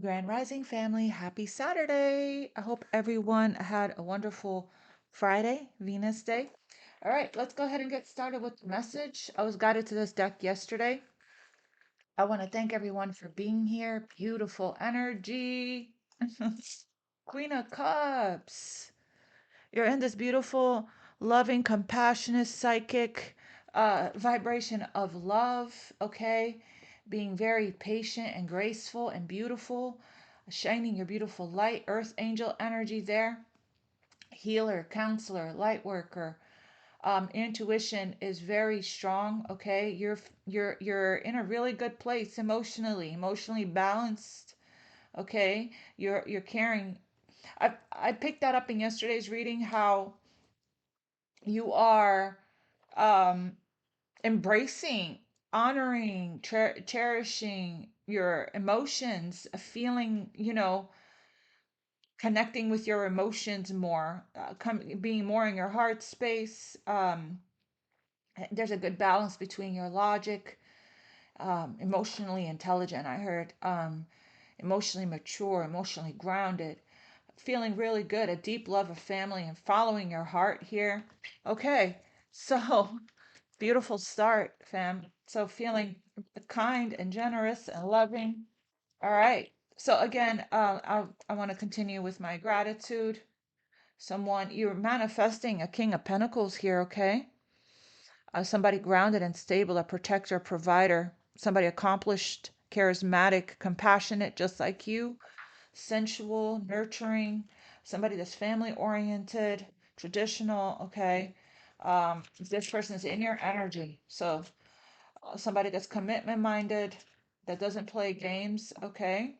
Grand Rising family, happy Saturday. I hope everyone had a wonderful Friday, Venus Day. All right, let's go ahead and get started with the message. I was guided to this deck yesterday. I want to thank everyone for being here. Beautiful energy. Queen of Cups. You're in this beautiful, loving, compassionate, psychic vibration of love, okay? Being very patient and graceful and beautiful, shining your beautiful light, earth angel energy there. Healer, counselor, light worker. Intuition is very strong, okay? You're in a really good place emotionally balanced, okay? You're caring. I picked that up in yesterday's reading how you are um, embracing, honoring, cherishing your emotions, feeling, connecting with your emotions more, being more in your heart space. There's a good balance between your logic, emotionally intelligent, I heard, emotionally mature, emotionally grounded, feeling really good, a deep love of family and following your heart here. Okay, so beautiful start, fam. So feeling kind and generous and loving. All right. So again, I want to continue with my gratitude. You're manifesting a King of Pentacles here, okay? Somebody grounded and stable, a protector, provider, somebody accomplished, charismatic, compassionate, just like you, sensual, nurturing, somebody that's family oriented, traditional, okay? This person is in your energy. So somebody that's commitment minded, that doesn't play games, okay?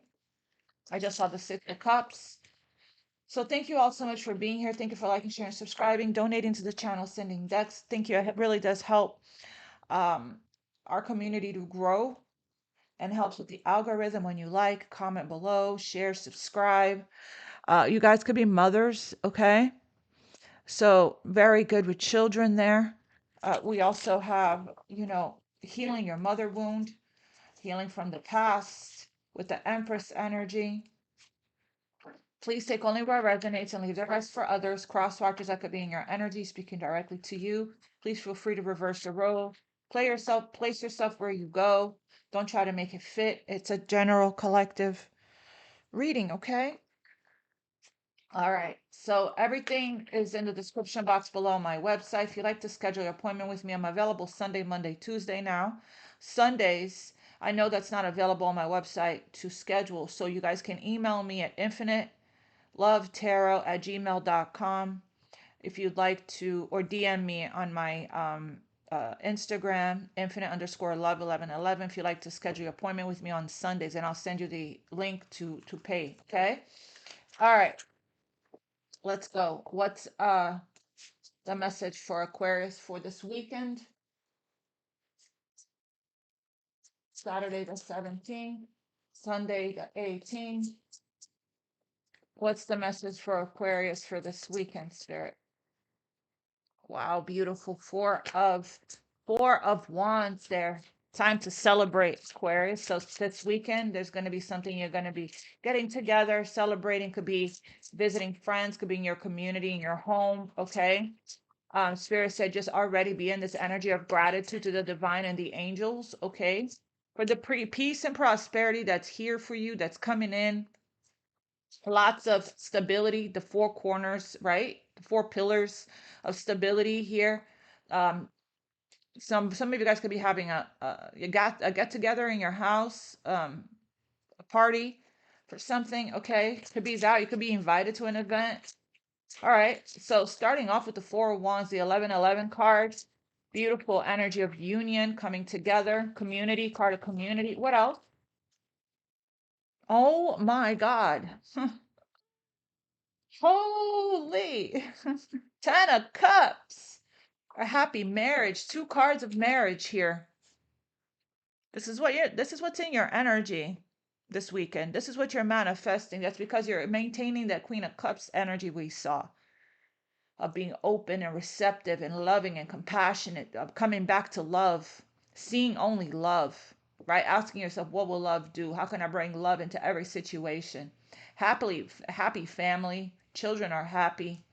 I just saw the Six of Cups. So thank you all so much for being here. Thank you for liking, sharing, subscribing, donating to the channel, sending decks. Thank you. It really does help um, our community to grow and helps with the algorithm when you like, comment below, share, subscribe. You guys could be mothers, okay? So very good with children there. We also have, healing your mother wound, healing from the past with the Empress energy. Please take only what resonates and leave the rest for others. Cross watchers that could be in your energy speaking directly to you. Please feel free to reverse the role. Place yourself where you go. Don't try to make it fit. It's a general collective reading, okay? All right. So everything is in the description box below my website. If you'd like to schedule your appointment with me, I'm available Sunday, Monday, Tuesday now. Sundays, I know that's not available on my website to schedule. So you guys can email me at InfiniteLoveTarot@gmail.com if you'd like to, or DM me on my Instagram, infinite_love1111, if you'd like to schedule your appointment with me on Sundays, and I'll send you the link to pay. Okay. All right. Let's go. What's the message for Aquarius for this weekend? Saturday the 17th, Sunday the 18th. What's the message for Aquarius for this weekend, Spirit? Wow, beautiful. Four of wands there. Time to celebrate, Aquarius. So this weekend, there's going to be something you're going to be getting together, celebrating. Could be visiting friends, could be in your community, in your home. Okay. Spirit said just already be in this energy of gratitude to the divine and the angels. Okay. For the peace and prosperity that's here for you, that's coming in. Lots of stability, the four corners, right? The four pillars of stability here. Um, some of you guys could be having a get together in your house, a party for something. Okay, could be that you could be invited to an event. All right, so starting off with the Four of Wands, the 1111 card, beautiful energy of union, coming together, community, card of community. What else? Oh my God. Holy. 10 of Cups. A happy marriage. Two cards of marriage here. This is what's in your energy this weekend. This is what you're manifesting. That's because you're maintaining that Queen of Cups energy we saw of being open and receptive and loving and compassionate, of coming back to love, seeing only love. right? Asking yourself, what will love do? How can I bring love into every situation? Happy family, children are happy,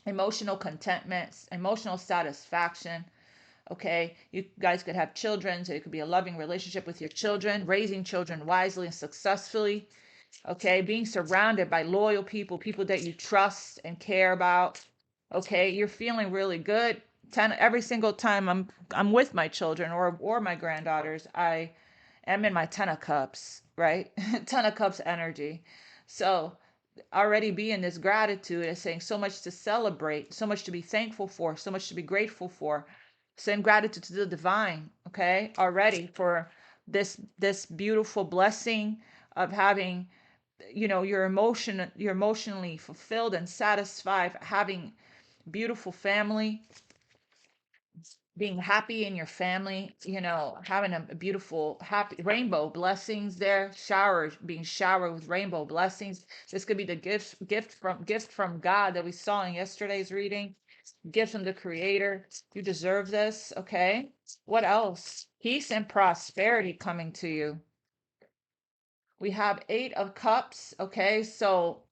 emotional contentment, emotional satisfaction. Okay, you guys could have children, so it could be a loving relationship with your children, raising children wisely and successfully. Okay, being surrounded by loyal people, people that you trust and care about. Okay, you're feeling really good. Every single time I'm with my children or my granddaughters, I am in my 10 of cups, right? 10 of cups energy. So already be in this gratitude is saying so much to celebrate, so much to be thankful for, so much to be grateful for. Send gratitude to the divine, okay? Already for this beautiful blessing of having, you're emotionally fulfilled and satisfied, having beautiful family, being happy in your family, having a beautiful, happy rainbow blessings there, being showered with rainbow blessings. This could be the gift from God that we saw in yesterday's reading. Gift from the Creator. You deserve this, okay? What else? Peace and prosperity coming to you. We have 8 of Cups, okay? So,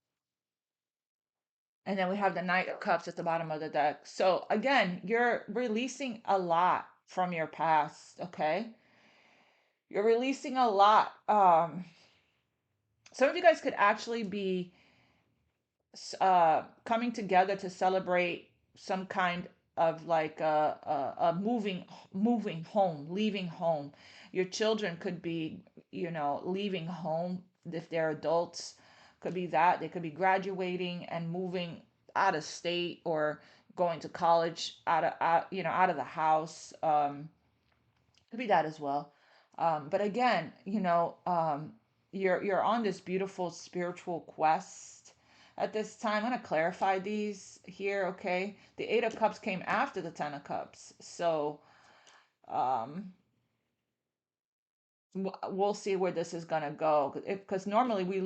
and then we have the Knight of Cups at the bottom of the deck. So again, you're releasing a lot from your past, okay? You're releasing a lot. Some of you guys could actually be coming together to celebrate some kind of like a moving home, leaving home. Your children could be, leaving home if they're adults. Could be that they could be graduating and moving out of state or going to college out of the house. Could be that as well. But again, you're on this beautiful spiritual quest at this time. I'm gonna clarify these here, okay? The 8 of Cups came after the 10 of Cups, so um, we'll see where this is gonna go. Because normally we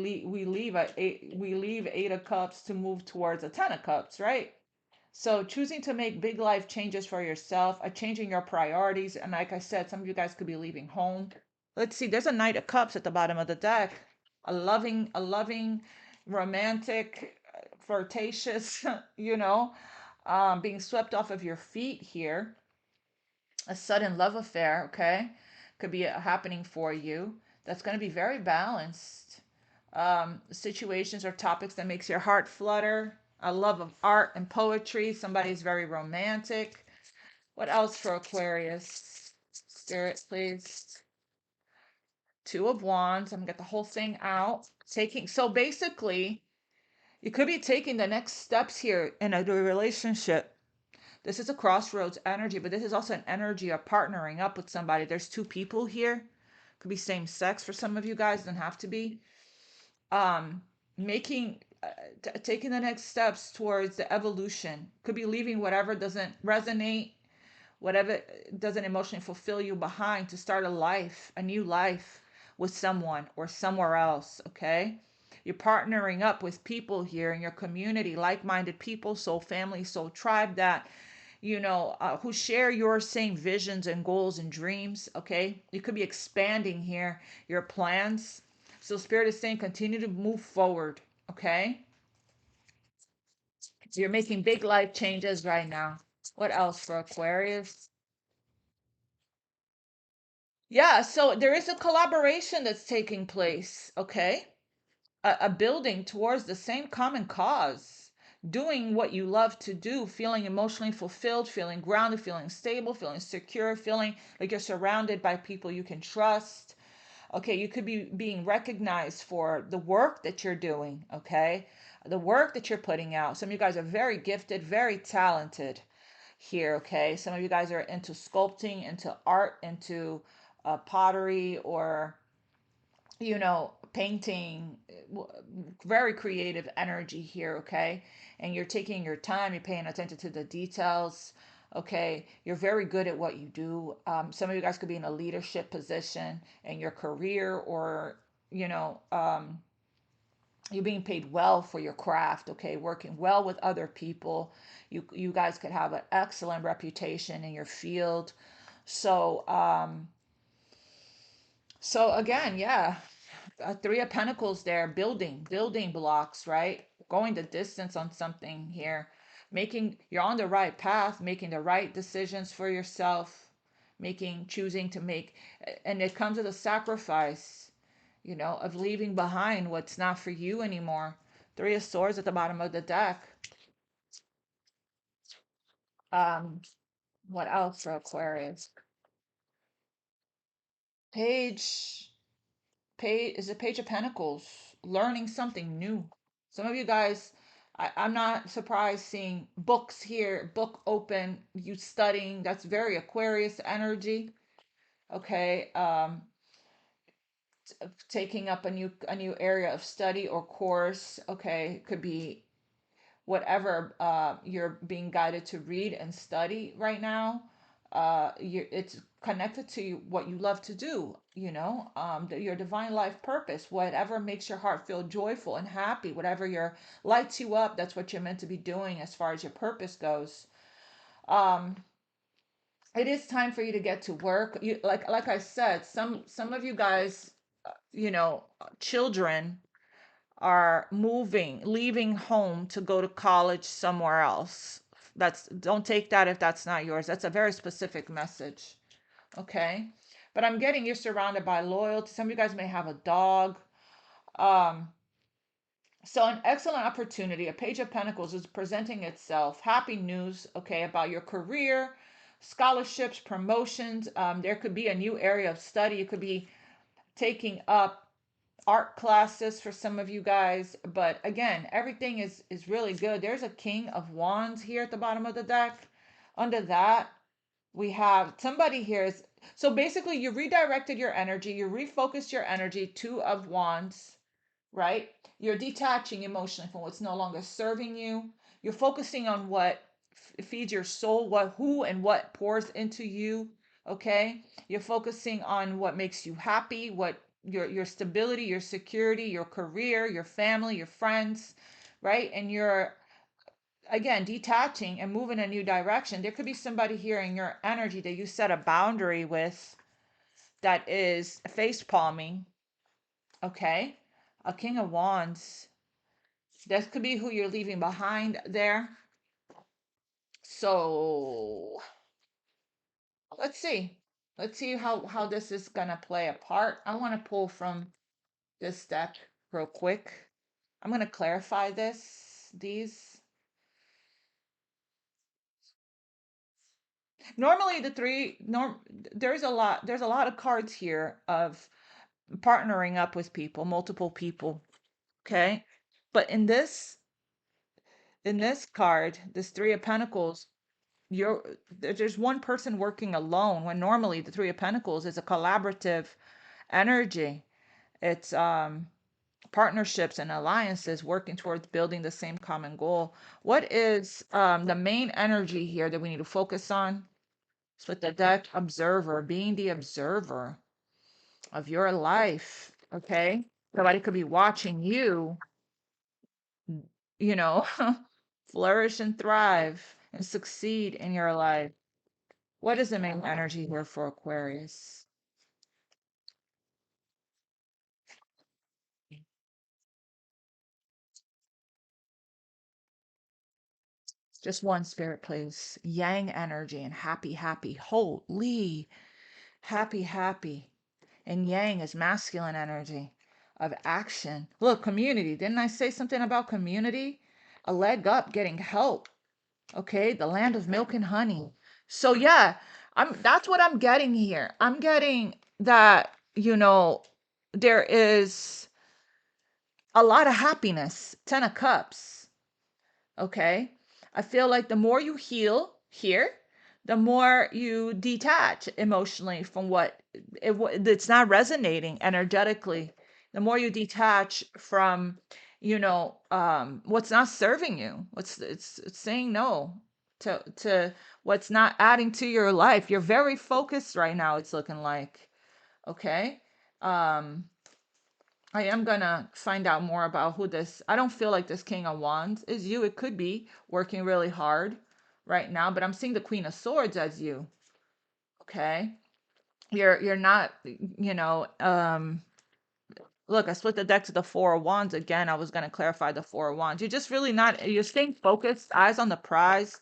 leave 8 of Cups to move towards a 10 of Cups, right? So choosing to make big life changes for yourself, changing your priorities, and like I said, some of you guys could be leaving home. Let's see, there's a Knight of Cups at the bottom of the deck. A loving, romantic, flirtatious, being swept off of your feet here. A sudden love affair, okay, could be happening for you. That's going to be very balanced. Situations or topics that makes your heart flutter. A love of art and poetry. Somebody's very romantic. What else for Aquarius? Spirit, please. 2 of Wands. I'm gonna get the whole thing out. So basically, you could be taking the next steps here in a relationship. This is a crossroads energy, but this is also an energy of partnering up with somebody. There's 2 people here. Could be same sex for some of you guys, doesn't have to be. um Making taking the next steps towards the evolution. Could be leaving whatever doesn't resonate, whatever doesn't emotionally fulfill you behind, to start a new life with someone or somewhere else, okay? You're partnering up with people here in your community, like-minded people, soul family, soul tribe, that who share your same visions and goals and dreams, okay? You could be expanding here your plans. So Spirit is saying continue to move forward, okay? You're making big life changes right now. What else for Aquarius? Yeah, so there is a collaboration that's taking place, okay? A building towards the same common cause, doing what you love to do, feeling emotionally fulfilled, feeling grounded, feeling stable, feeling secure, feeling like you're surrounded by people you can trust. Okay, you could be being recognized for the work that you're doing, okay? The work that you're putting out. Some of you guys are very gifted, very talented here, okay? Some of you guys are into sculpting, into art, into pottery, or painting. Very creative energy here, okay? And you're taking your time, you're paying attention to the details, okay? You're very good at what you do. Some of you guys could be in a leadership position in your career, or you know um, you're being paid well for your craft, okay? Working well with other people. You guys could have an excellent reputation in your field. So So again, yeah, Three of Pentacles there, building blocks, right? Going the distance on something here, making you're on the right path, making the right decisions for yourself, choosing to make, and it comes with a sacrifice, of leaving behind what's not for you anymore. Three of Swords at the bottom of the deck. Um, what else for Aquarius? Page Page is a Page of Pentacles, learning something new. Some of you guys, I'm not surprised seeing books here, book open, you studying. That's very Aquarius energy. Okay, taking up a new area of study or course. Okay, could be whatever you're being guided to read and study right now. It's connected to what you love to do, your divine life purpose, whatever makes your heart feel joyful and happy, whatever lights you up, that's what you're meant to be doing as far as your purpose goes. um it is time for you to get to work. Like I said, some of you guys, children are moving, leaving home to go to college somewhere else. Don't take that if that's not yours. That's a very specific message. Okay. But I'm getting you're surrounded by loyalty. Some of you guys may have a dog. Um, so an excellent opportunity, a Page of Pentacles is presenting itself. Happy news, okay, about your career, scholarships, promotions. There could be a new area of study. You could be taking up art classes for some of you guys, but again, everything is really good. There's a King of Wands here at the bottom of the deck. Under that, we have somebody here is, so basically you redirected your energy, you refocused your energy. Two of Wands, right? You're detaching emotionally from what's no longer serving you. You're focusing on what feeds your soul, who and what pours into you. Okay, you're focusing on what makes you happy, what your stability, your security, your career, your family, your friends, right? And you're again detaching and moving a new direction. There could be somebody here in your energy that you set a boundary with that is face palming. Okay, a King of Wands, that could be who you're leaving behind there. So let's see. Let's see how this is gonna play a part. I want to pull from this deck real quick. I'm gonna clarify these. Normally the three norm there's a lot of cards here of partnering up with people, multiple people. Okay. But in this card, this Three of Pentacles, there's one person working alone when normally the Three of Pentacles is a collaborative energy. It's partnerships and alliances working towards building the same common goal. What is the main energy here that we need to focus on? It's with the deck observer, being the observer of your life. Okay, somebody could be watching you, you know, flourish and thrive and succeed in your life. What is the main energy here for Aquarius? Just one spirit, please. Yang energy and happy, happy. Holy, happy, happy. And yang is masculine energy of action. Look, community. Didn't I say something about community? A leg up, getting help. Okay, the land of milk and honey. So yeah, that's what I'm getting here. I'm getting that, there is a lot of happiness. 10 of Cups. Okay. I feel like the more you heal here, the more you detach emotionally from it's not resonating energetically. The more you detach from, what's not serving you, it's saying no to what's not adding to your life. You're very focused right now, it's looking like. Okay. Um, I am gonna find out more about who this. I don't feel like this King of Wands is you. It could be working really hard right now, but I'm seeing the Queen of Swords as you. Okay. You're not, look, I split the deck to the Four of Wands again. I was going to clarify the Four of Wands. You're just really not, you're staying focused, eyes on the prize.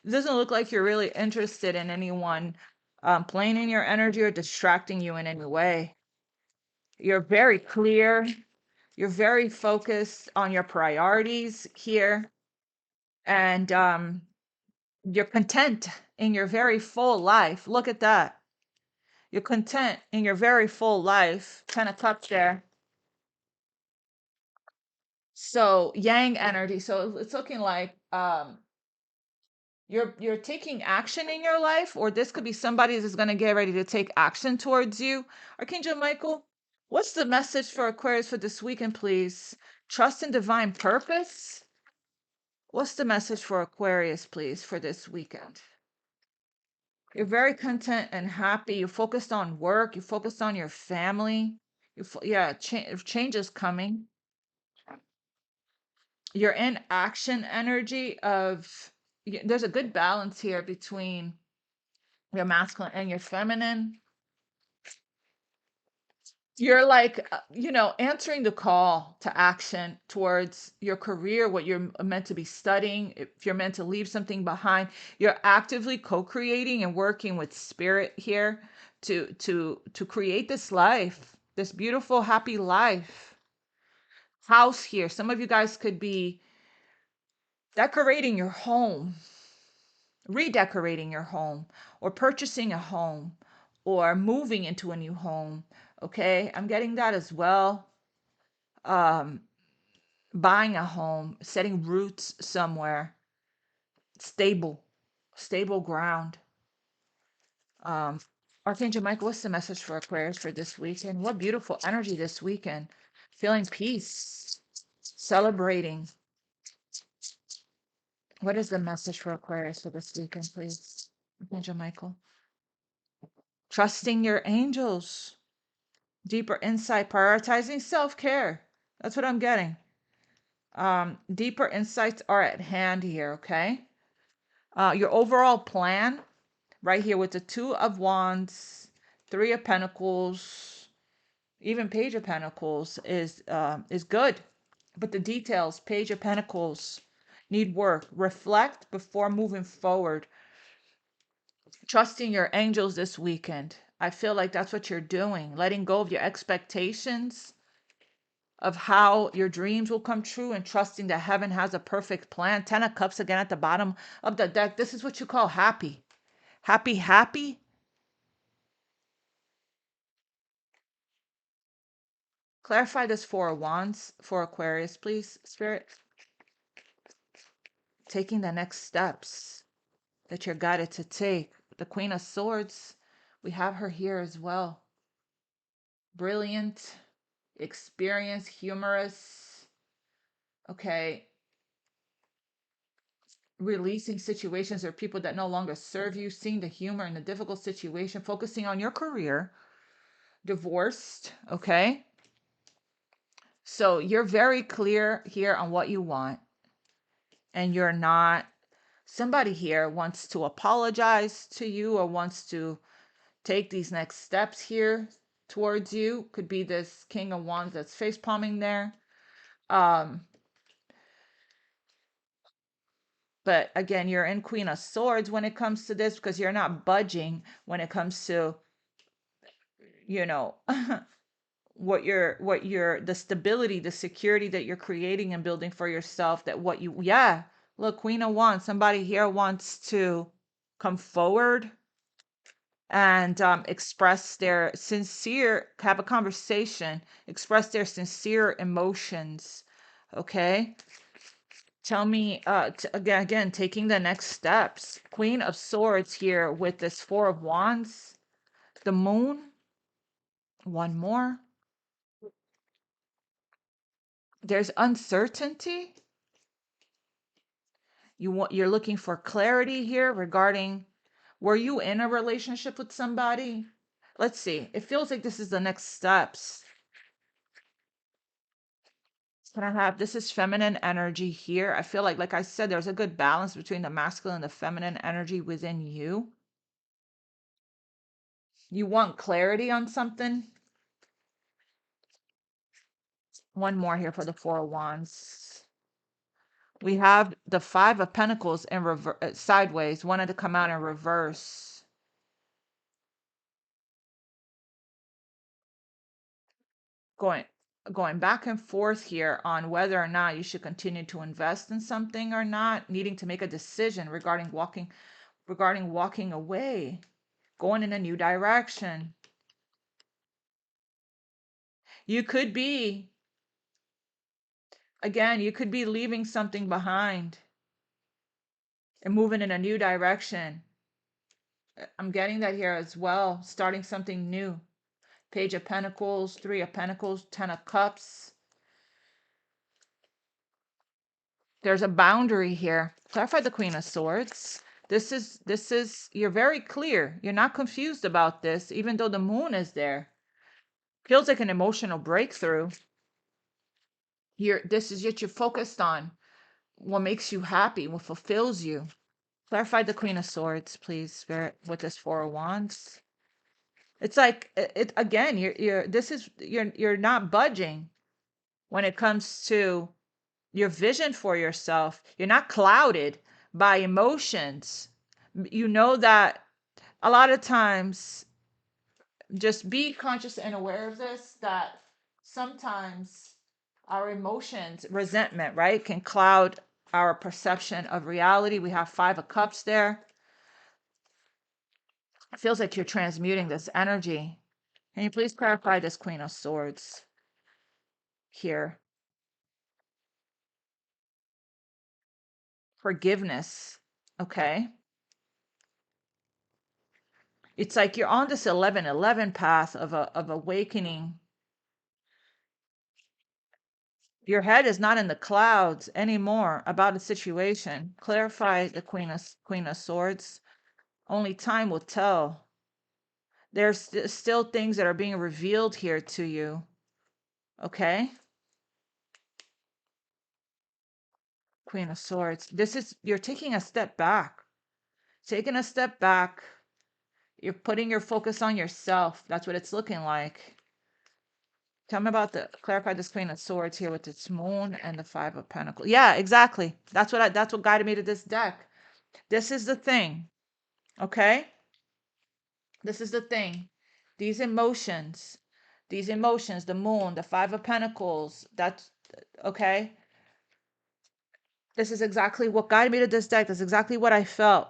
It doesn't look like you're really interested in anyone playing in your energy or distracting you in any way. You're very clear. You're very focused on your priorities here. And you're content in your very full life. Look at that. You're content in your very full life. 10 of Cups there. So yang energy. So it's looking like you're taking action in your life, or this could be somebody that's going to get ready to take action towards you. Archangel Michael, what's the message for Aquarius for this weekend, please? Trust in divine purpose. What's the message for Aquarius, please, for this weekend? You're very content and happy. You're focused on work. You're focused on your family. Yeah, change is coming. You're in action energy of, there's a good balance here between your masculine and your feminine. You're like, answering the call to action towards your career, what you're meant to be studying. If you're meant to leave something behind, you're actively co-creating and working with spirit here to create this life, this beautiful, happy life. House here. Some of you guys could be decorating your home, redecorating your home, or purchasing a home, or moving into a new home. Okay, I'm getting that as well. Um, Buying a home, setting roots somewhere, stable, stable ground. Um, Archangel Michael, what's the message for Aquarius for this weekend? What beautiful energy this weekend. Feeling peace, celebrating. What is the message for Aquarius for this weekend, please? Archangel Michael. Trusting your angels. Deeper insight, prioritizing self-care. That's what I'm getting. Deeper insights are at hand here, okay? Your overall plan right here with the Two of Wands, Three of Pentacles, even Page of Pentacles is good. But the details, Page of Pentacles, need work. Reflect before moving forward. Trusting your angels this weekend. I feel like that's what you're doing. Letting go of your expectations of how your dreams will come true and trusting that heaven has a perfect plan. 10 of Cups again at the bottom of the deck. This is what you call happy. Happy, happy. Clarify this Four of Wands for Aquarius, please, Spirit. Taking the next steps that you're guided to take. The Queen of Swords, we have her here as well. Brilliant, experienced, humorous. Okay. Releasing situations or people that no longer serve you, seeing the humor in the difficult situation, focusing on your career. Divorced, okay? So you're very clear here on what you want. And you're not, somebody here wants to apologize to you or wants to take these next steps here towards you. Could be this King of Wands that's face palming there. But again, you're in Queen of Swords when it comes to this because you're not budging when it comes to, you know, the stability, the security that you're creating and building for yourself, that what you, yeah, look, Queen of Wands, somebody here wants to come forward and express their sincere, have a conversation, express their sincere emotions. Okay. Tell me, again, taking the next steps. Queen of Swords here with this Four of Wands, the Moon, one more. There's uncertainty. You're looking for clarity here regarding, were you in a relationship with somebody? Let's see. It feels like this is the next steps. Can I have, this is feminine energy here. I feel like I said, there's a good balance between the masculine and the feminine energy within you. You want clarity on something. One more here for the Four of Wands. We have the Five of Pentacles in reverse, sideways, wanted to come out in reverse. Going back and forth here on whether or not you should continue to invest in something or not, needing to make a decision regarding walking away, going in a new direction. You could be, again, you could be leaving something behind and moving in a new direction. I'm getting that here as well, starting something new. Page of Pentacles, Three of Pentacles, Ten of Cups. There's a boundary here. Clarify the Queen of Swords. This is, you're very clear. You're not confused about this, even though the moon is there. Feels like an emotional breakthrough. This is what you're focused on. What makes you happy, what fulfills you. Clarify the Queen of Swords, please, Spirit, with this Four of Wands. It's like it again, you're not budging when it comes to your vision for yourself. You're not clouded by emotions. You know that a lot of times, just be conscious and aware of this, that sometimes our emotions, resentment, right, can cloud our perception of reality. We have Five of Cups there. It feels like you're transmuting this energy. Can you please clarify this Queen of Swords here? Forgiveness. Okay. It's like you're on this 11-11 path of awakening. Your head is not in the clouds anymore about a situation. Clarify the Queen of Swords. Only time will tell. There's still things that are being revealed here to you. Okay? Queen of Swords. You're taking a step back. Taking a step back. You're putting your focus on yourself. That's what it's looking like. Tell me about clarify this Queen of Swords here with its moon and the Five of Pentacles. Yeah, exactly. That's what guided me to this deck. This is the thing. Okay? This is the thing. These emotions, the moon, the Five of Pentacles, that's okay. This is exactly what guided me to this deck. That's exactly what I felt.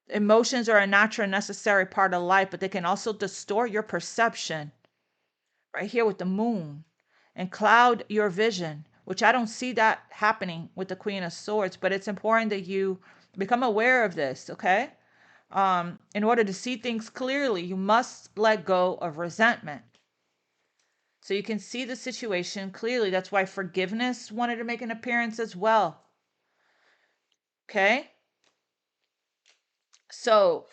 Emotions are a natural and necessary part of life, but they can also distort your perception. Right here with the moon, and cloud your vision, which I don't see that happening with the Queen of Swords, but it's important that you become aware of this, okay? In order to see things clearly, you must let go of resentment. So you can see the situation clearly. That's why forgiveness wanted to make an appearance as well. Okay? So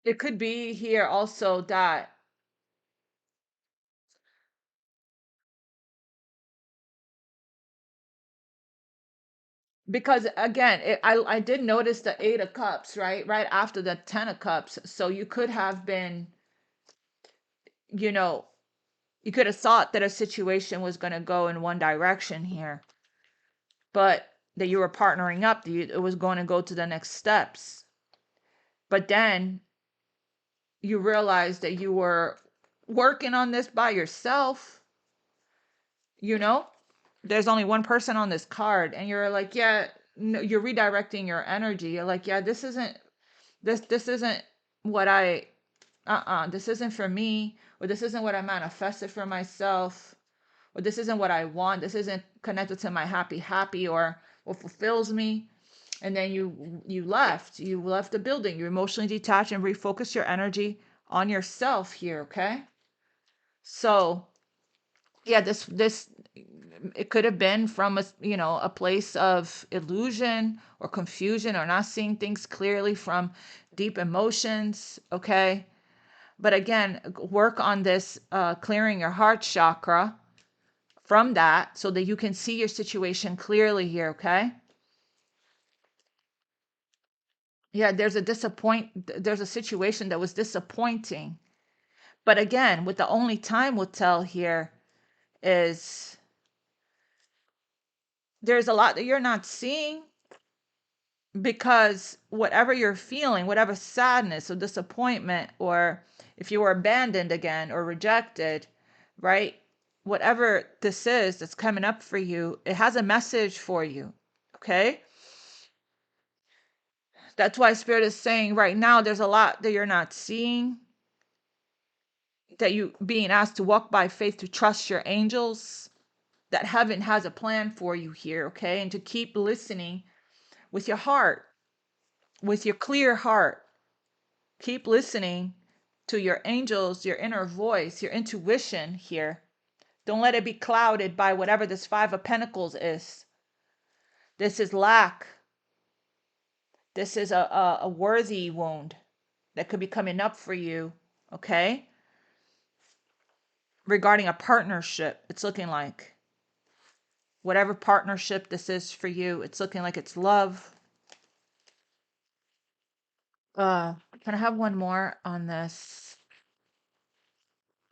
it could be here also that because again, I did notice the Eight of Cups, right after the Ten of Cups. So you could have been, you know, you could have thought that a situation was going to go in one direction here, but that you were partnering up, it was going to go to the next steps. But then you realized that you were working on this by yourself. There's only one person on this card, and you're like, yeah, no, you're redirecting your energy. You're like, yeah, this isn't what this isn't for me, or this isn't what I manifested for myself, or this isn't what I want. This isn't connected to my happy, or what fulfills me. And then you left the building. You emotionally detached and refocus your energy on yourself here. Okay. So yeah, this it could have been from a place of illusion or confusion, or not seeing things clearly from deep emotions. Okay. But again, work on this, clearing your heart chakra from that so that you can see your situation clearly here, okay? Yeah, there's a situation that was disappointing. But again, what the only time will tell here is there's a lot that you're not seeing, because whatever you're feeling, whatever sadness or disappointment, or if you were abandoned again or rejected, right? Whatever this is that's coming up for you, it has a message for you, okay? That's why Spirit is saying right now there's a lot that you're not seeing, that you being asked to walk by faith, to trust your angels, that heaven has a plan for you here, okay? And to keep listening with your heart, with your clear heart. Keep listening to your angels, your inner voice, your intuition here. Don't let it be clouded by whatever this Five of Pentacles is. This is lack. This is a worthy wound that could be coming up for you, okay? Regarding a partnership, it's looking like. Whatever partnership this is for you, it's looking like it's love. Can I have one more on this?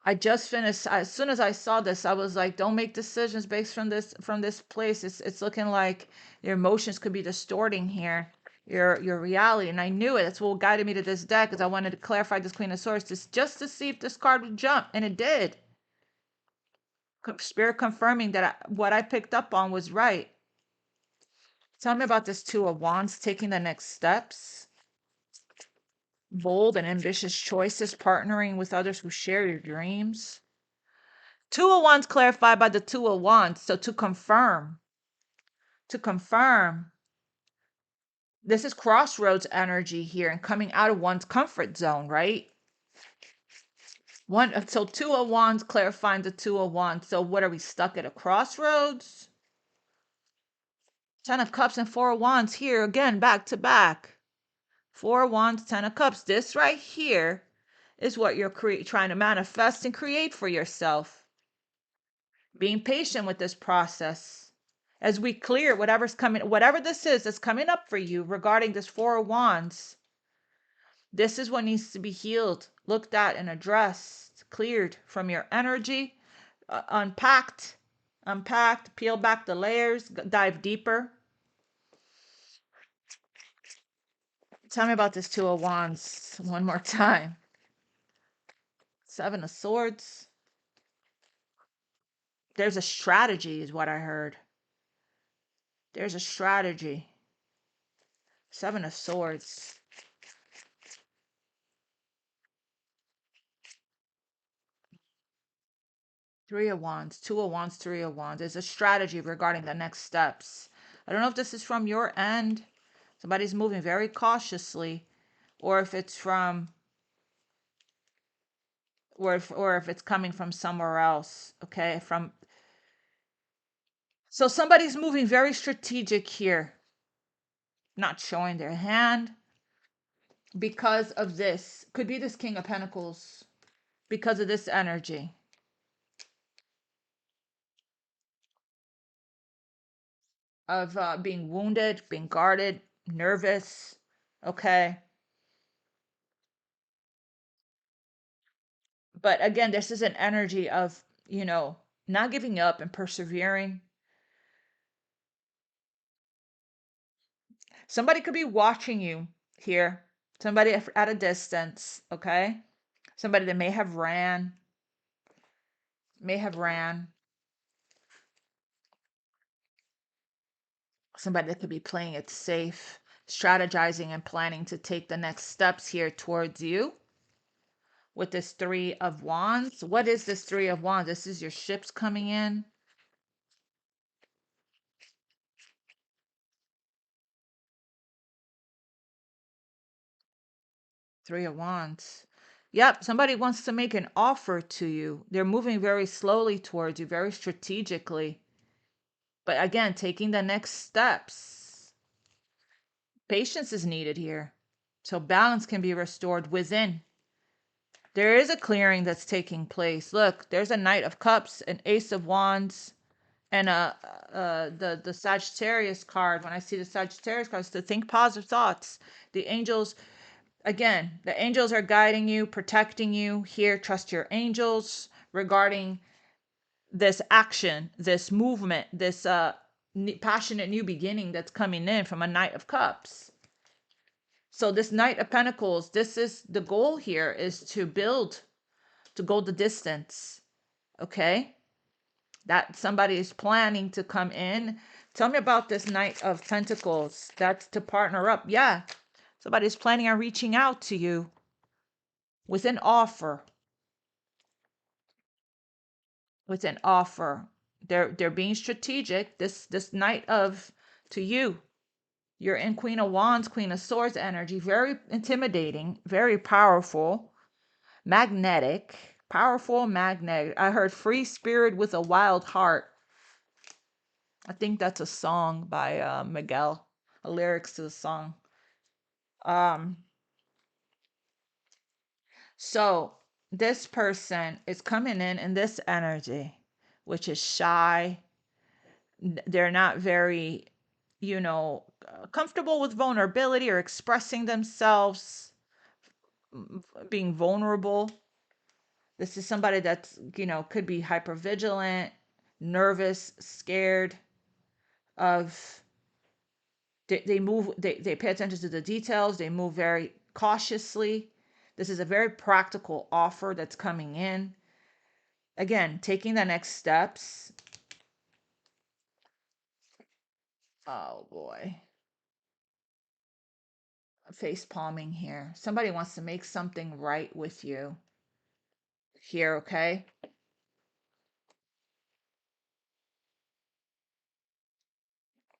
I just finished. As soon as I saw this, I was like, don't make decisions based from this place. It's looking like your emotions could be distorting here your reality. And I knew it. That's what guided me to this deck, because I wanted to clarify this Queen of Swords just to see if this card would jump, and it did. Spirit confirming that what I picked up on was right. Tell me about this Two of Wands, taking the next steps. Bold and ambitious choices, partnering with others who share your dreams. Two of Wands clarified by the Two of Wands. So to confirm, this is crossroads energy here and coming out of one's comfort zone, right? So Two of Wands clarifying the Two of Wands. So what are we, stuck at a crossroads? Ten of Cups and Four of Wands here again, back to back. Four of Wands, Ten of Cups. This right here is what you're trying to manifest and create for yourself. Being patient with this process as we clear whatever's coming, whatever this is that's coming up for you regarding this Four of Wands. This is what needs to be healed, looked at, and addressed, cleared from your energy, unpacked, peel back the layers, dive deeper. Tell me about this Two of Wands one more time. Seven of Swords. There's a strategy, is what I heard. There's a strategy. Seven of Swords. Three of Wands, Two of Wands, Three of Wands. There's a strategy regarding the next steps. I don't know if this is from your end. Somebody's moving very cautiously, or if it's from, or if it's coming from somewhere else. Okay, so somebody's moving very strategic here, not showing their hand because of this. Could be this King of Pentacles because of this energy. Of being wounded, being guarded, nervous, okay? But again, this is an energy of, not giving up and persevering. Somebody could be watching you here. Somebody at a distance, okay? Somebody that may have ran. Somebody that could be playing it safe, strategizing and planning to take the next steps here towards you. With this Three of Wands. What is this Three of Wands? This is your ships coming in. Three of Wands. Yep, somebody wants to make an offer to you. They're moving very slowly towards you, very strategically. But again, taking the next steps. Patience is needed here. So balance can be restored within. There is a clearing that's taking place. Look, there's a Knight of Cups, an Ace of Wands. And the Sagittarius card, when I see the Sagittarius cards, to think positive thoughts. The angels, again, the angels are guiding you, protecting you here. Trust your angels regarding this action, this movement, this passionate new beginning that's coming in from a Knight of Cups. So this Knight of Pentacles, this is the goal here, is to build, to go the distance. Okay, that somebody is planning to come in. Tell me about this Knight of Pentacles. That's to partner up. Yeah, somebody's planning on reaching out to you with an offer. With an offer. They're being strategic. This Knight of, to you, you're in Queen of Wands, Queen of Swords energy. Very intimidating, very powerful, magnetic, powerful, magnetic. I heard free spirit with a wild heart. I think that's a song by Miguel, a lyrics to the song. So this person is coming in this energy, which is shy. They're not very, comfortable with vulnerability or expressing themselves, being vulnerable. This is somebody that's, could be hypervigilant, nervous, scared of, they move, they pay attention to the details, they move very cautiously. This is a very practical offer that's coming in. Again, taking the next steps. Oh boy. Face palming here. Somebody wants to make something right with you here, okay?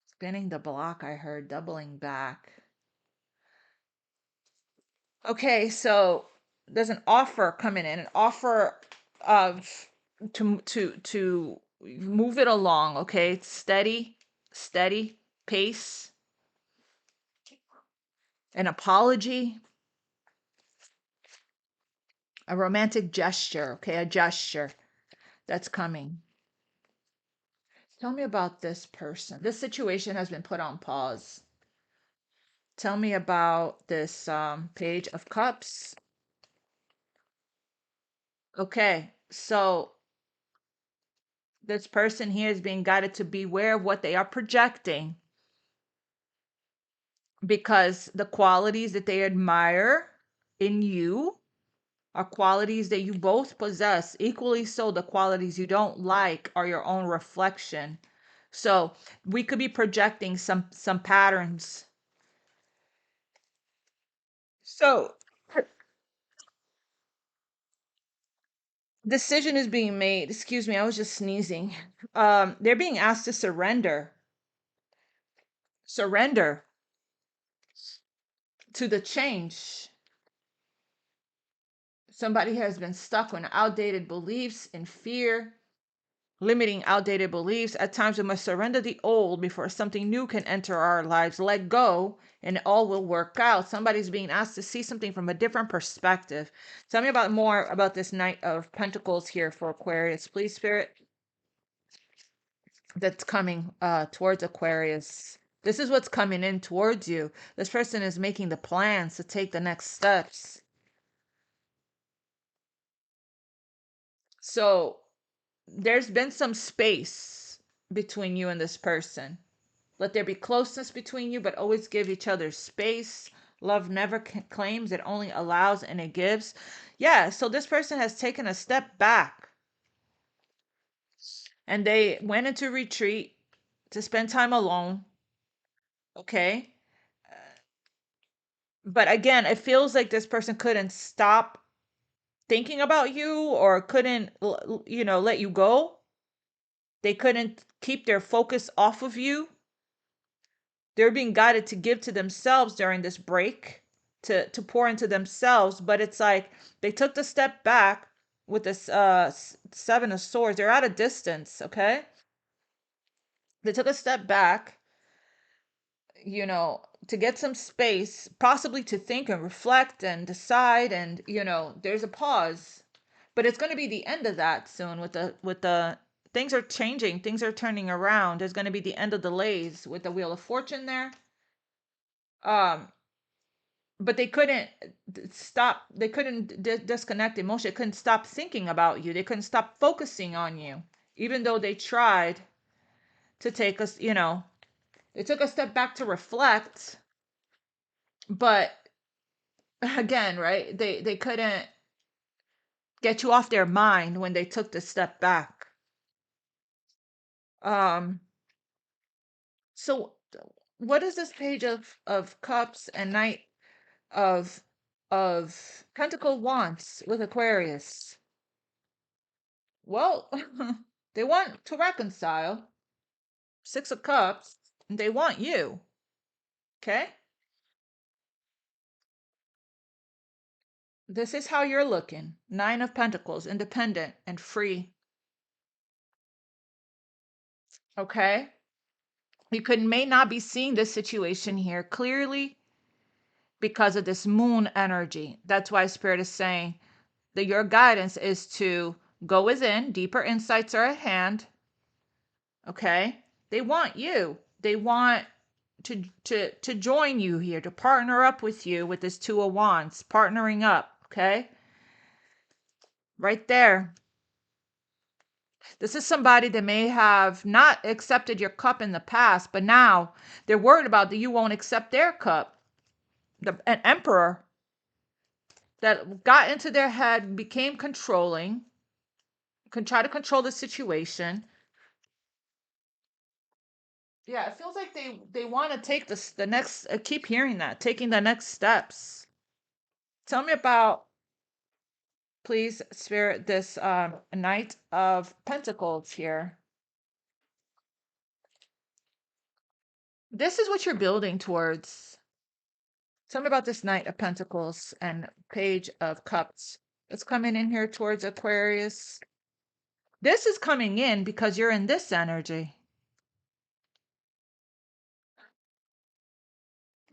Spinning the block, I heard, doubling back. Okay, so there's an offer coming in, an offer of to move it along, okay? Steady pace, an apology, a romantic gesture, okay? A gesture that's coming. Tell me about this person. This situation has been put on pause. Tell me about this Page of Cups. Okay, so this person here is being guided to beware of what they are projecting, because the qualities that they admire in you are qualities that you both possess. Equally so, the qualities you don't like are your own reflection. So we could be projecting some patterns. So decision is being made. Excuse me, I was just sneezing. They're being asked to surrender. Surrender to the change. Somebody has been stuck on outdated beliefs and fear, limiting outdated beliefs. At times, we must surrender the old before something new can enter our lives. Let go, and all will work out. Somebody's being asked to see something from a different perspective. Tell me about more about this Knight of Pentacles here for Aquarius, please, Spirit. That's coming towards Aquarius. This is what's coming in towards you. This person is making the plans to take the next steps. So there's been some space between you and this person. Let there be closeness between you, but always give each other space. Love never claims, it only allows and it gives. Yeah, so this person has taken a step back and they went into retreat to spend time alone. Okay. But again, it feels like this person couldn't stop thinking about you, or couldn't, let you go. They couldn't keep their focus off of you. They're being guided to give to themselves during this break, to pour into themselves, but it's like they took the step back with this Seven of Swords. They're at a distance, okay? They took a step back, to get some space, possibly to think and reflect and decide, and there's a pause. But it's going to be the end of that soon with the things are changing. Things are turning around. There's going to be the end of delays with the Wheel of Fortune there. But they couldn't stop. They couldn't disconnect emotion. They couldn't stop thinking about you. They couldn't stop focusing on you, even though they tried to take us. They took a step back to reflect, but again, right? They couldn't get you off their mind when they took the step back. Um. So, what is this page of cups and knight of pentacle wants with Aquarius? Well, they want to reconcile. Six of Cups. They want you. Okay? This is how you're looking. Nine of Pentacles, independent and free. Okay? You may not be seeing this situation here clearly because of this moon energy. That's why Spirit is saying that your guidance is to go within. Deeper insights are at hand. Okay? They want you. They want to join you here, to partner up with you with this Two of Wands, partnering up. Okay? Right there. This is somebody that may have not accepted your cup in the past, but now they're worried about that you won't accept their cup. An emperor that got into their head, became controlling, can try to control the situation. Yeah, it feels like they want to take the next. I keep hearing that, taking the next steps. Tell me about, please, Spirit, this Knight of Pentacles here. This is what you're building towards. Tell me about this Knight of Pentacles and Page of Cups. It's coming in here towards Aquarius. This is coming in because you're in this energy.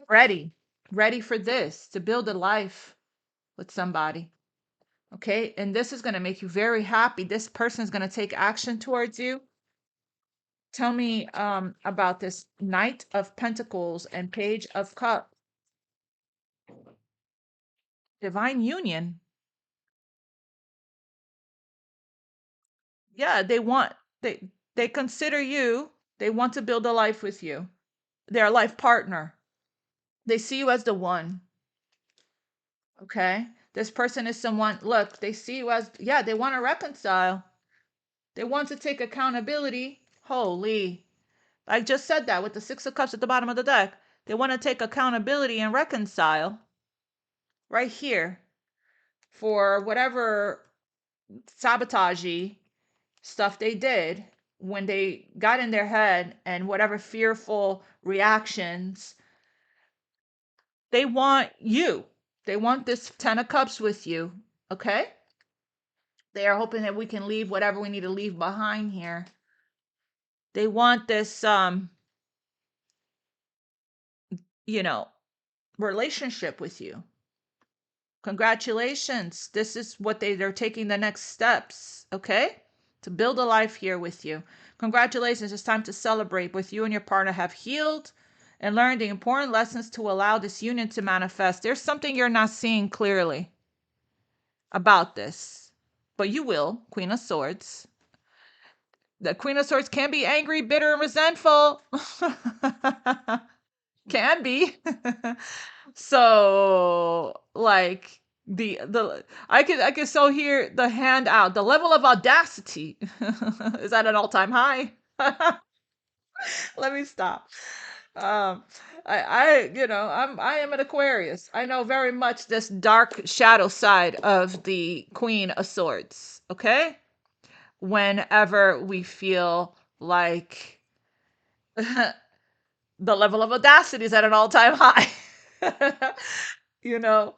Ready for this, to build a life with somebody. Okay, and this is going to make you very happy. This person is going to take action towards you. Tell me about this Knight of Pentacles and Page of Cups. Divine union. Yeah, they consider you. They want to build a life with you. They're a life partner. They see you as the one. Okay? This person is someone, look, they see you as, yeah, they want to reconcile. They want to take accountability. Holy. I just said that with the Six of Cups at the bottom of the deck. They want to take accountability and reconcile right here for whatever sabotagey stuff they did when they got in their head and whatever fearful reactions. They want you. They want this Ten of Cups with you. Okay? They are hoping that we can leave whatever we need to leave behind here. They want this relationship with you. Congratulations. This is what they're taking the next steps, okay? To build a life here with you. Congratulations. It's time to celebrate. Both you and your partner have healed and learned the important lessons to allow this union to manifest. There's something you're not seeing clearly about this, but you will. Queen of Swords. The Queen of Swords can be angry, bitter, and resentful. Can be. So, like, the I could so hear the hand out. The level of audacity is at an all-time high. Let me stop. Um, I am an Aquarius. I know very much this dark shadow side of the Queen of Swords. Okay, whenever we feel like the level of audacity is at an all-time high. you know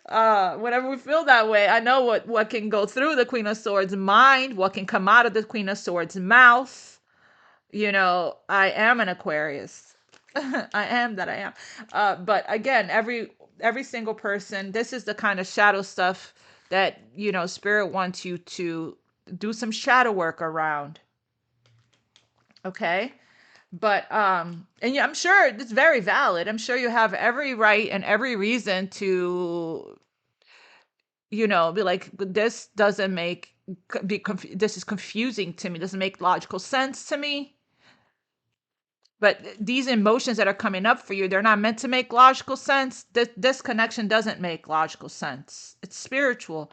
Whenever we feel that way, I know what can go through the Queen of Swords mind, what can come out of the Queen of Swords mouth. I am an Aquarius. I am that I am. But again, every single person, this is the kind of shadow stuff that Spirit wants you to do some shadow work around. Okay. But and yeah, I'm sure it's very valid. I'm sure you have every right and every reason to, be like, this doesn't make this is confusing to me. Doesn't make logical sense to me. But these emotions that are coming up for you, they're not meant to make logical sense. This connection doesn't make logical sense. It's spiritual.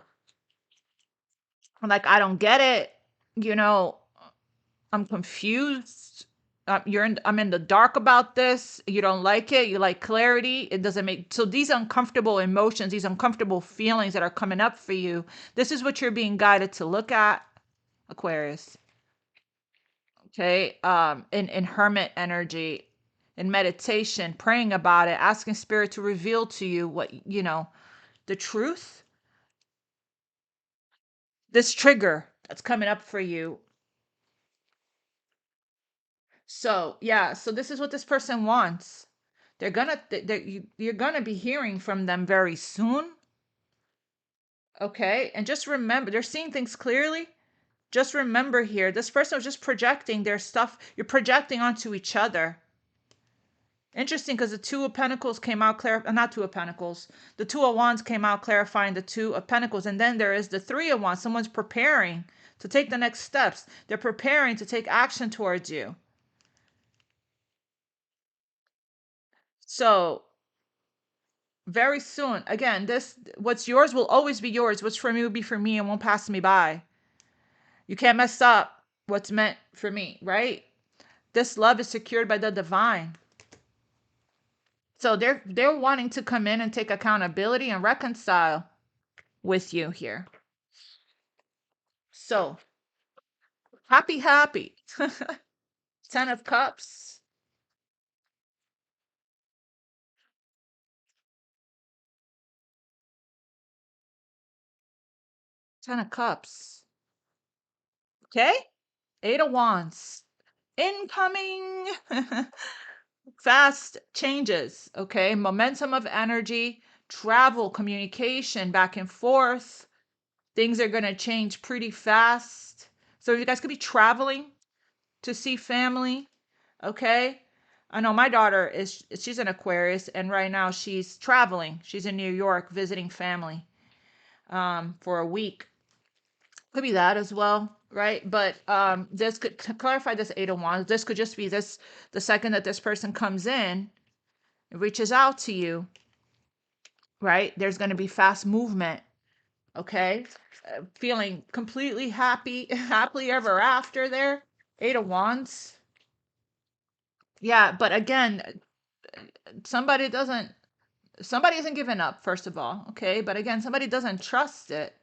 I'm like, I don't get it. You know, I'm confused. I'm in the dark about this. You don't like it. You like clarity. It doesn't make so these uncomfortable emotions, these uncomfortable feelings that are coming up for you. This is what you're being guided to look at, Aquarius. Okay, in hermit energy, in meditation, praying about it, asking spirit to reveal to you what the truth. This trigger that's coming up for you. So yeah, so this is what this person wants. You're gonna be hearing from them very soon. Okay, and just remember, they're seeing things clearly. Just remember here, this person was just projecting their stuff. You're projecting onto each other. Interesting, because the Two of Pentacles came out not Two of Pentacles. The Two of Wands came out clarifying the Two of Pentacles, and then there is the Three of Wands. Someone's preparing to take the next steps. They're preparing to take action towards you. So very soon, again, what's yours will always be yours. What's for me will be for me and won't pass me by. You can't mess up what's meant for me, right? This love is secured by the divine. So they're wanting to come in and take accountability and reconcile with you here. So happy. 10 of Cups. 10 of Cups. Okay. 8 of Wands. Incoming. Fast changes. Okay. Momentum of energy, travel, communication, back and forth. Things are going to change pretty fast. So you guys could be traveling to see family. Okay. I know my daughter she's an Aquarius, and right now she's traveling. She's in New York visiting family for a week. Could be that as well, right? But this could to clarify this 8 of Wands. This could just be the second that this person comes in, reaches out to you, right? There's going to be fast movement. Okay. Feeling completely happily ever after there. 8 of Wands. Yeah, but again, somebody isn't giving up, first of all. Okay. But again, somebody doesn't trust it.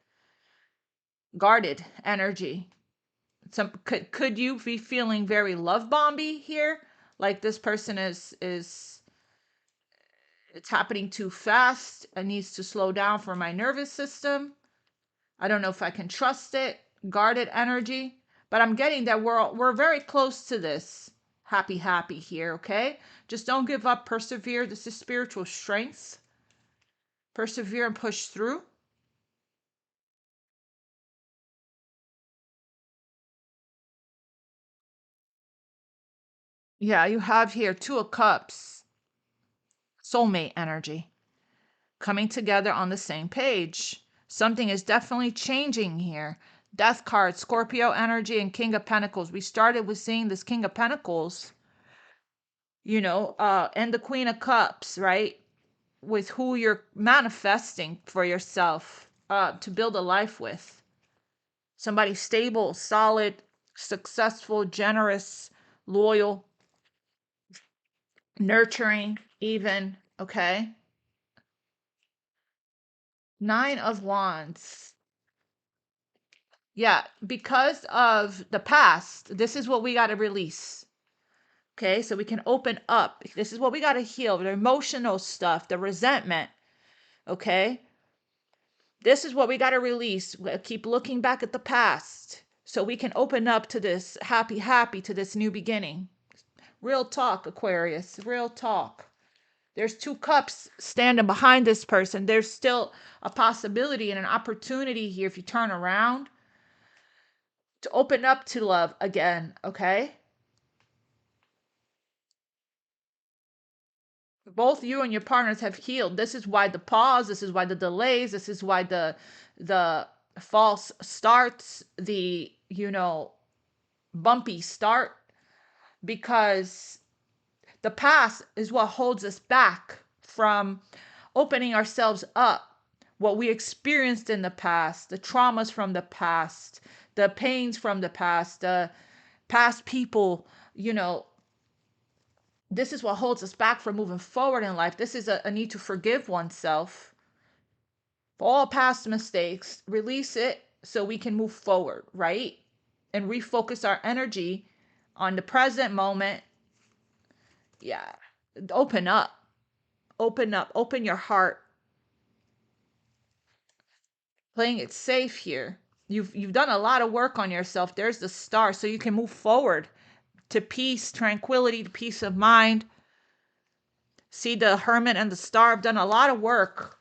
Guarded energy. Could you be feeling very love bomby here? Like this person is it's happening too fast. It needs to slow down for my nervous system. I don't know if I can trust it. Guarded energy. But I'm getting that we're very close to this. Happy here, okay? Just don't give up. Persevere. This is spiritual strength. Persevere and push through. Yeah, you have here 2 of Cups. Soulmate energy. Coming together on the same page. Something is definitely changing here. Death card, Scorpio energy, and King of Pentacles. We started with seeing this King of Pentacles, and the Queen of Cups, right? With who you're manifesting for yourself to build a life with. Somebody stable, solid, successful, generous, loyal, nurturing, even, okay? 9 of Wands. Yeah, because of the past, this is what we got to release. Okay, so we can open up. This is what we got to heal, the emotional stuff, the resentment. Okay, this is what we got to release. Keep looking back at the past so we can open up to this happy to this new beginning. Real talk, Aquarius, real talk. There's 2 cups standing behind this person. There's still a possibility and an opportunity here if you turn around to open up to love again, okay? Both you and your partners have healed. This is why the pause, this is why the delays, this is why the false starts, the, bumpy start, because the past is what holds us back from opening ourselves up. What we experienced in the past, the traumas from the past, the pains from the past, the past people, this is what holds us back from moving forward in life. This is a need to forgive oneself for all past mistakes, release it so we can move forward, right? And refocus our energy on the present moment. Yeah. Open up. Open up. Open your heart. Playing it safe here. You've done a lot of work on yourself. There's the star, so you can move forward to peace, tranquility, to peace of mind. See, the hermit and the star have done a lot of work.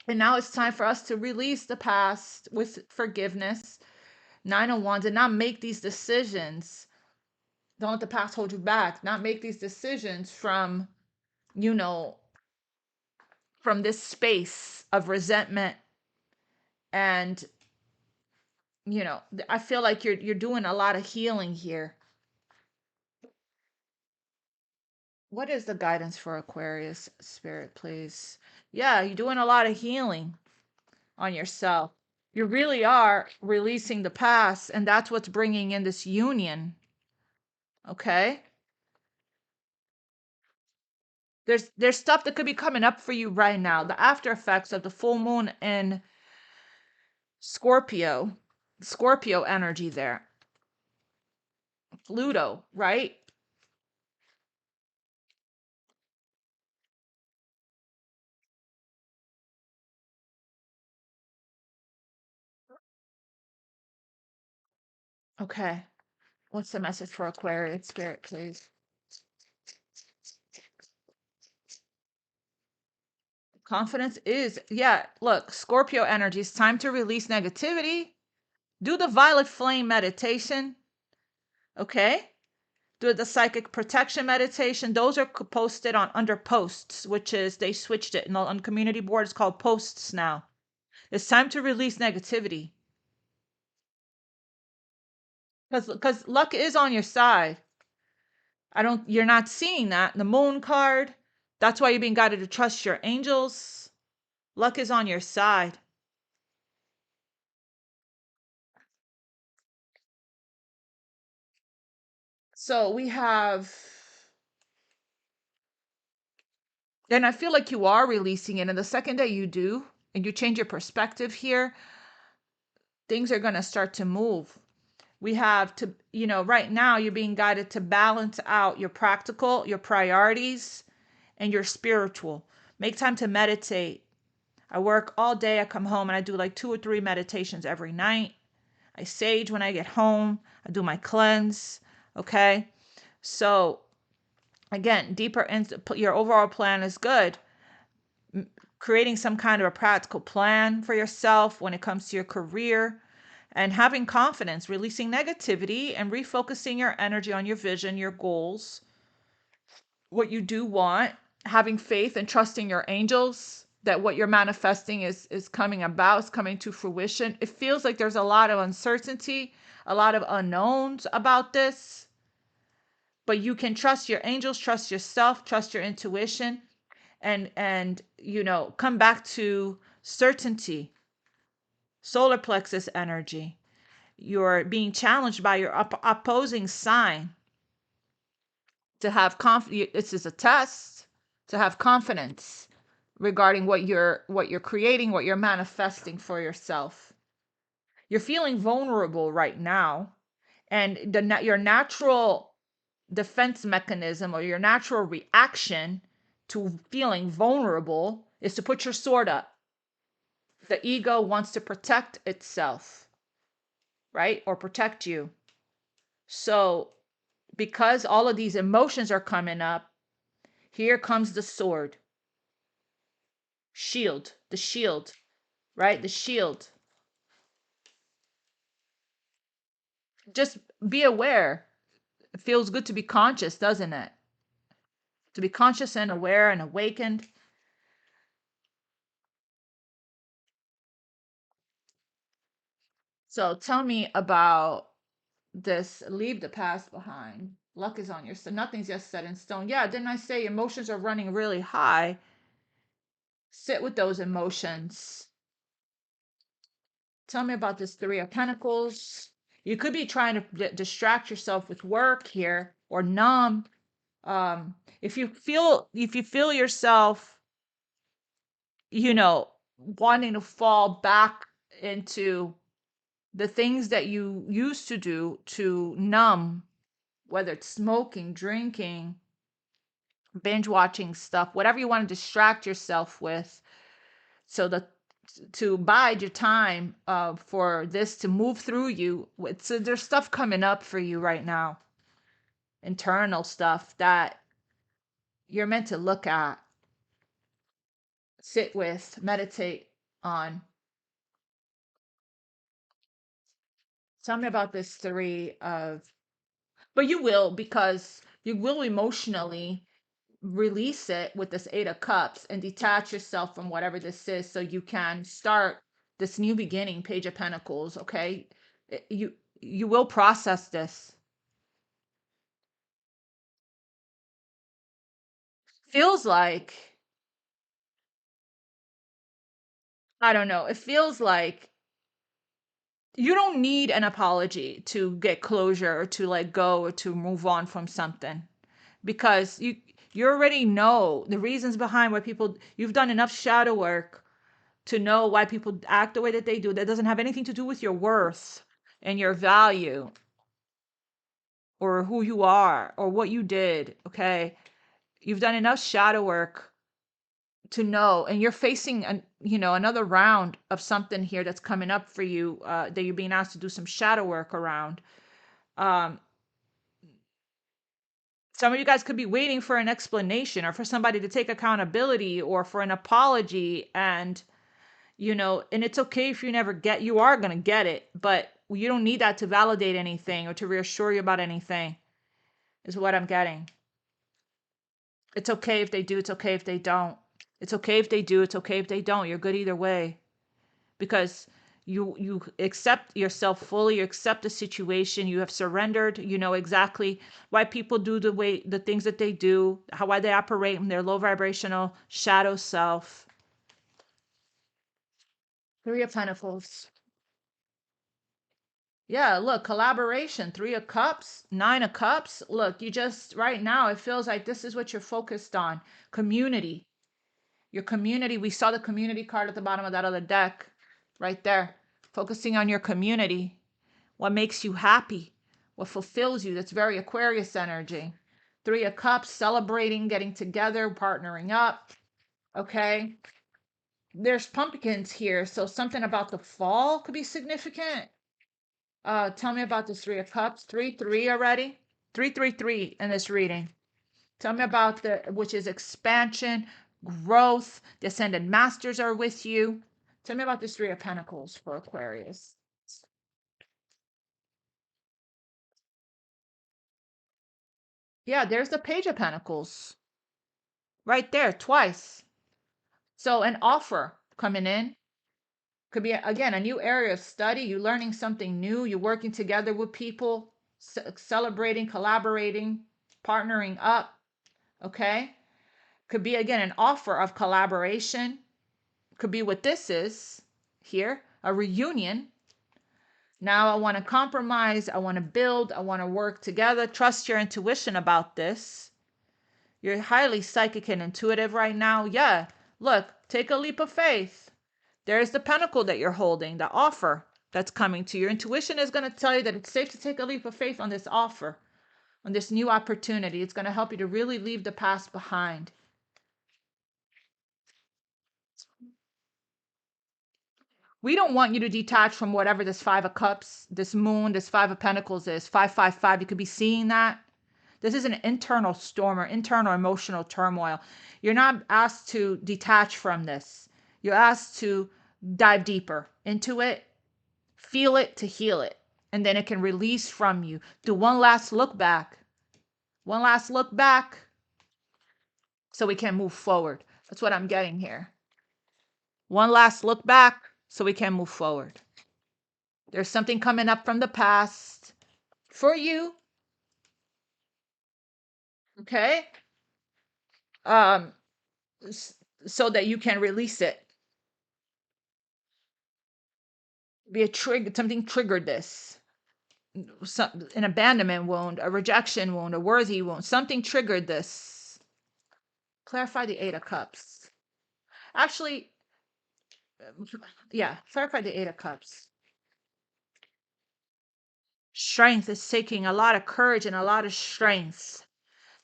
And now it's time for us to release the past with forgiveness. Nine of Wands, and not make these decisions. Don't let the past hold you back. Not make these decisions you know, from this space of resentment. And, I feel like you're doing a lot of healing here. What is the guidance for Aquarius, Spirit, please? Yeah, you're doing a lot of healing on yourself. You really are releasing the past, and that's what's bringing in this union. Okay? There's stuff that could be coming up for you right now. The after effects of the full moon in Scorpio, Scorpio energy there. Pluto, right? Okay. What's the message for Aquarius, Spirit, please? Confidence is, yeah, look, Scorpio energy, it's time to release negativity. Do the violet flame meditation, okay? Do the psychic protection meditation. Those are posted on under posts, which is they switched it on community board. It's called posts now. It's time to release negativity because luck is on your side. You're not seeing that. The moon card. That's why you're being guided to trust your angels. Luck is on your side. So we have, and I feel like you are releasing it. And the second that you do, and you change your perspective here, things are going to start to move. We have to, right now you're being guided to balance out your practical, your priorities, and your spiritual. Make time to meditate. I work all day. I come home and I do like 2 or 3 meditations every night. I sage when I get home. I do my cleanse. Okay. So again, deeper into your overall plan is good. Creating some kind of a practical plan for yourself when it comes to your career and having confidence, releasing negativity and refocusing your energy on your vision, your goals, what you do want, having faith and trusting your angels that what you're manifesting is coming about, is coming to fruition. It feels like there's a lot of uncertainty, a lot of unknowns about this, but you can trust your angels, trust yourself, trust your intuition, and come back to certainty. Solar plexus energy. You're being challenged by your opposing sign to have confidence. This is a test to have confidence regarding what you're creating, what you're manifesting for yourself. You're feeling vulnerable right now, and your natural defense mechanism or your natural reaction to feeling vulnerable is to put your sword up. The ego wants to protect itself, right? Or protect you. So, because all of these emotions are coming up, here comes the sword. Shield, the shield, right? The shield. Just be aware. It feels good to be conscious, doesn't it? to be conscious and aware and awakened. So tell me about this. Leave the past behind. Luck is on your side. Nothing's yet set in stone. Yeah, didn't I say emotions are running really high? Sit with those emotions. Tell me about this Three of Pentacles. You could be trying to distract yourself with work here or numb. If you feel yourself, wanting to fall back into the things that you used to do to numb, whether it's smoking, drinking, binge watching stuff, whatever you want to distract yourself with, so that to bide your time for this to move through you. So there's stuff coming up for you right now, internal stuff that you're meant to look at, sit with, meditate on. Tell me about this three of, but you will, because you will emotionally release it with this Eight of Cups and detach yourself from whatever this is, so you can start this new beginning. Page of Pentacles. Okay, you will process this. Feels like, I don't know, it feels like you don't need an apology to get closure or to let go or to move on from something, because you already know the reasons behind why people, you've done enough shadow work to know why people act the way that they do. That doesn't have anything to do with your worth and your value or who you are or what you did. Okay, you've done enough shadow work to know, and you're facing another round of something here that's coming up for you, that you're being asked to do some shadow work around. um some of you guys could be waiting for an explanation or for somebody to take accountability or for an apology, and and it's okay if you are going to get it, but you don't need that to validate anything or to reassure you about anything, is what I'm getting. It's okay if they do, it's okay if they don't. It's okay if they do, it's okay if they don't. You're good either way, because you accept yourself fully, you accept the situation, you have surrendered, you know exactly why people do the things that they do, why they operate in their low vibrational shadow self. Three of Pentacles. Yeah, look, collaboration. Three of Cups, Nine of Cups. Look, you just, right now, it feels like this is what you're focused on. Community. Your community. We saw the community card at the bottom of that other deck. Right there. Focusing on your community. What makes you happy. What fulfills you. That's very Aquarius energy. Three of Cups, celebrating, getting together, partnering up. Okay. There's pumpkins here, so something about the fall could be significant. Tell me about this Three of Cups. 3-3 already. 3-3-3 in this reading. Tell me about which is expansion, growth. The Ascended Masters are with you. Tell me about this Three of Pentacles for Aquarius. Yeah, there's the Page of Pentacles. Right there, twice. So an offer coming in. Could be, again, a new area of study. You're learning something new. You're working together with people, celebrating, collaborating, partnering up. Okay. Could be, again, an offer of collaboration. Could be what this is here, a reunion. Now I want to compromise. I want to build. I want to work together. Trust your intuition about this. You're highly psychic and intuitive right now. Yeah. Look, take a leap of faith. There's the pentacle that you're holding, the offer that's coming to you. Your intuition is going to tell you that it's safe to take a leap of faith on this offer, on this new opportunity. It's going to help you to really leave the past behind. We don't want you to detach from whatever this Five of Cups, this Moon, this Five of Pentacles is. 555. You could be seeing that. This is an internal storm or internal emotional turmoil. You're not asked to detach from this. You're asked to dive deeper into it, feel it to heal it, and then it can release from you. Do one last look back. One last look back. so we can move forward. That's what I'm getting here. One last look back so we can move forward. There's something coming up from the past for you. Okay? Um, so that you can release it. Be a trigger, something triggered this. An abandonment wound, a rejection wound, a worthy wound. Something triggered this. Clarify the Eight of Cups. Actually, yeah, clarify the Eight of Cups. Strength is taking a lot of courage and a lot of strength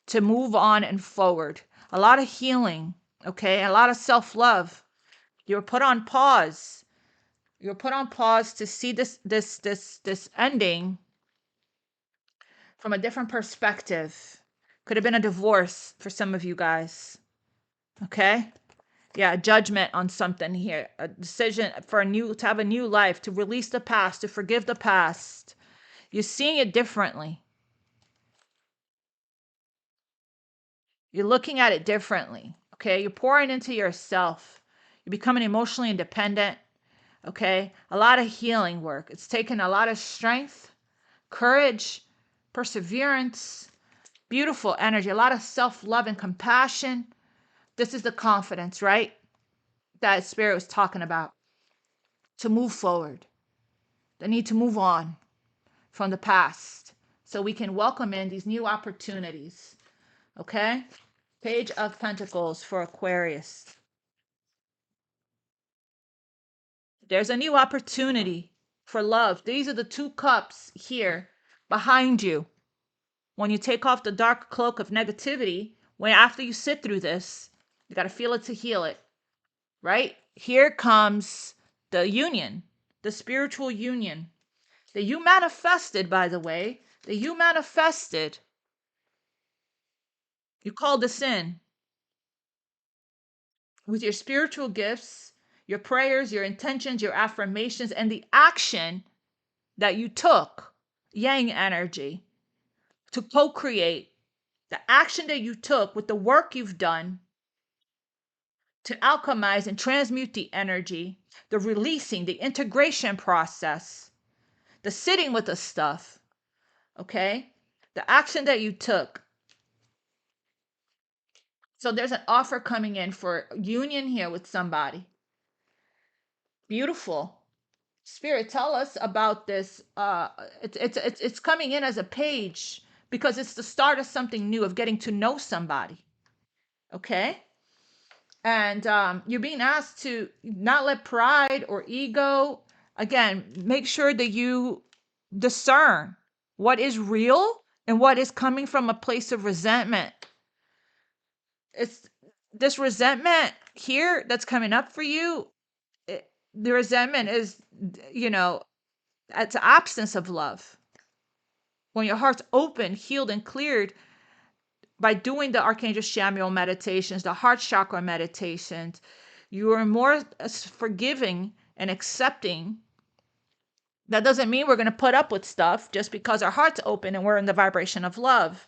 to move on and forward. A lot of healing, okay? A lot of self-love. You're put on pause. You're put on pause to see this ending from a different perspective. Could have been a divorce for some of you guys. Okay? Yeah, a judgment on something here. A decision for to have a new life, to release the past, to forgive the past. You're seeing it differently. You're looking at it differently. Okay? You're pouring into yourself. You're becoming emotionally independent. Okay? A lot of healing work. It's taken a lot of strength, courage, perseverance, beautiful energy, a lot of self-love and compassion. This is the confidence, right? That Spirit was talking about. To move forward. The need to move on from the past so we can welcome in these new opportunities. Okay? Page of Pentacles for Aquarius. There's a new opportunity for love. These are the two cups here behind you. When you take off the dark cloak of negativity, when after you sit through this, you got to feel it to heal it, right? Here comes the union, the spiritual union that you manifested, by the way, that you manifested. You called this in with your spiritual gifts, your prayers, your intentions, your affirmations, and the action that you took, yang energy, to co-create. The action that you took with the work you've done to alchemize and transmute the energy, the releasing, the integration process, the sitting with the stuff, okay? The action that you took. So there's an offer coming in for union here with somebody. Beautiful. Spirit, tell us about this. It's coming in as a page because it's the start of something new, of getting to know somebody. Okay? And you're being asked to not let pride or ego, again, make sure that you discern what is real and what is coming from a place of resentment. It's this resentment here that's coming up for you. The resentment is, it's absence of love. When your heart's open, healed, and cleared by doing the Archangel Chamuel meditations, the heart chakra meditations, you are more forgiving and accepting. That doesn't mean we're going to put up with stuff just because our heart's open and we're in the vibration of love.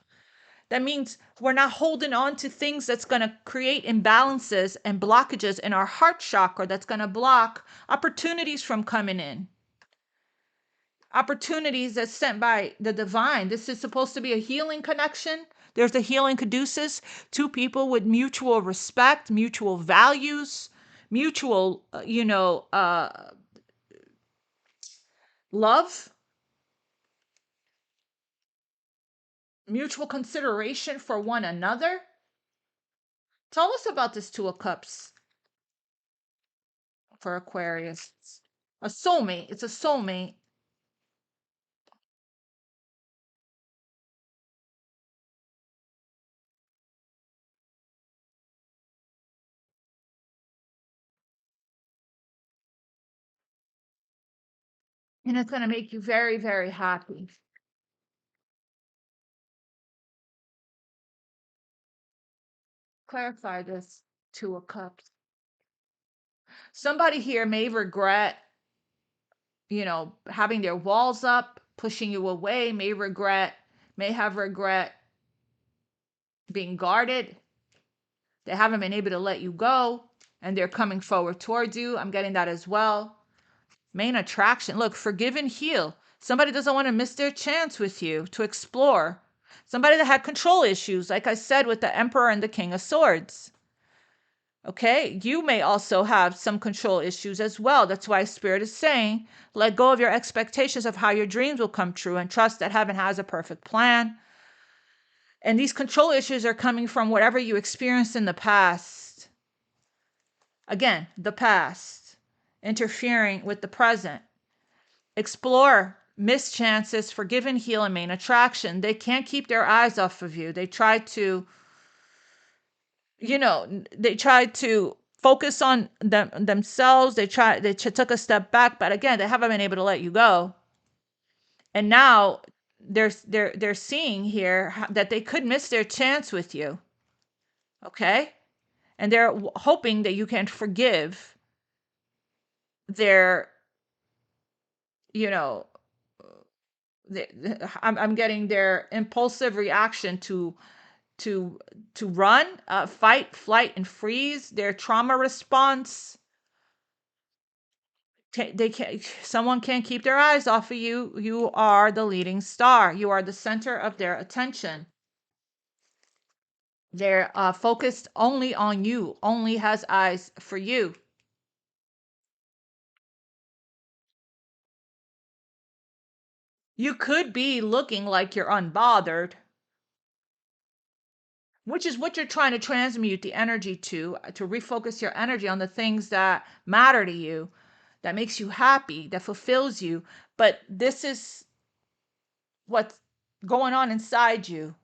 That means we're not holding on to things that's going to create imbalances and blockages in our heart chakra that's going to block opportunities from coming in. Opportunities that's sent by the divine. This is supposed to be a healing connection. There's a healing caduceus. Two people with mutual respect, mutual values, mutual, love, mutual consideration for one another. Tell us about this Two of Cups for Aquarius. A soulmate. It's a soulmate. And it's going to make you very, very happy. Clarify this Two of Cups. Somebody here may regret, having their walls up, pushing you away, may have regret being guarded, They haven't been able to let you go, and they're coming forward towards you. I'm getting that as well. Main attraction. Look, forgive and heal. Somebody doesn't want to miss their chance with you to explore. Somebody that had control issues, like I said, with the Emperor and the King of Swords. Okay, you may also have some control issues as well. That's why Spirit is saying, let go of your expectations of how your dreams will come true and trust that heaven has a perfect plan. And these control issues are coming from whatever you experienced in the past. Again, the past, interfering with the present. Explore missed chances, forgive and heal, and main attraction. They can't keep their eyes off of you. They try to, focus on themselves. They took a step back, but again, they haven't been able to let you go. And now they're seeing here that they could miss their chance with you. Okay? And they're hoping that you can forgive their, I'm getting their impulsive reaction to run, fight, flight, and freeze. Their trauma response. Someone can't keep their eyes off of you. You are the leading star. You are the center of their attention. They're focused only on you. Only has eyes for you. You could be looking like you're unbothered, which is what you're trying to transmute the energy to refocus your energy on the things that matter to you, that makes you happy, that fulfills you. But this is what's going on inside you.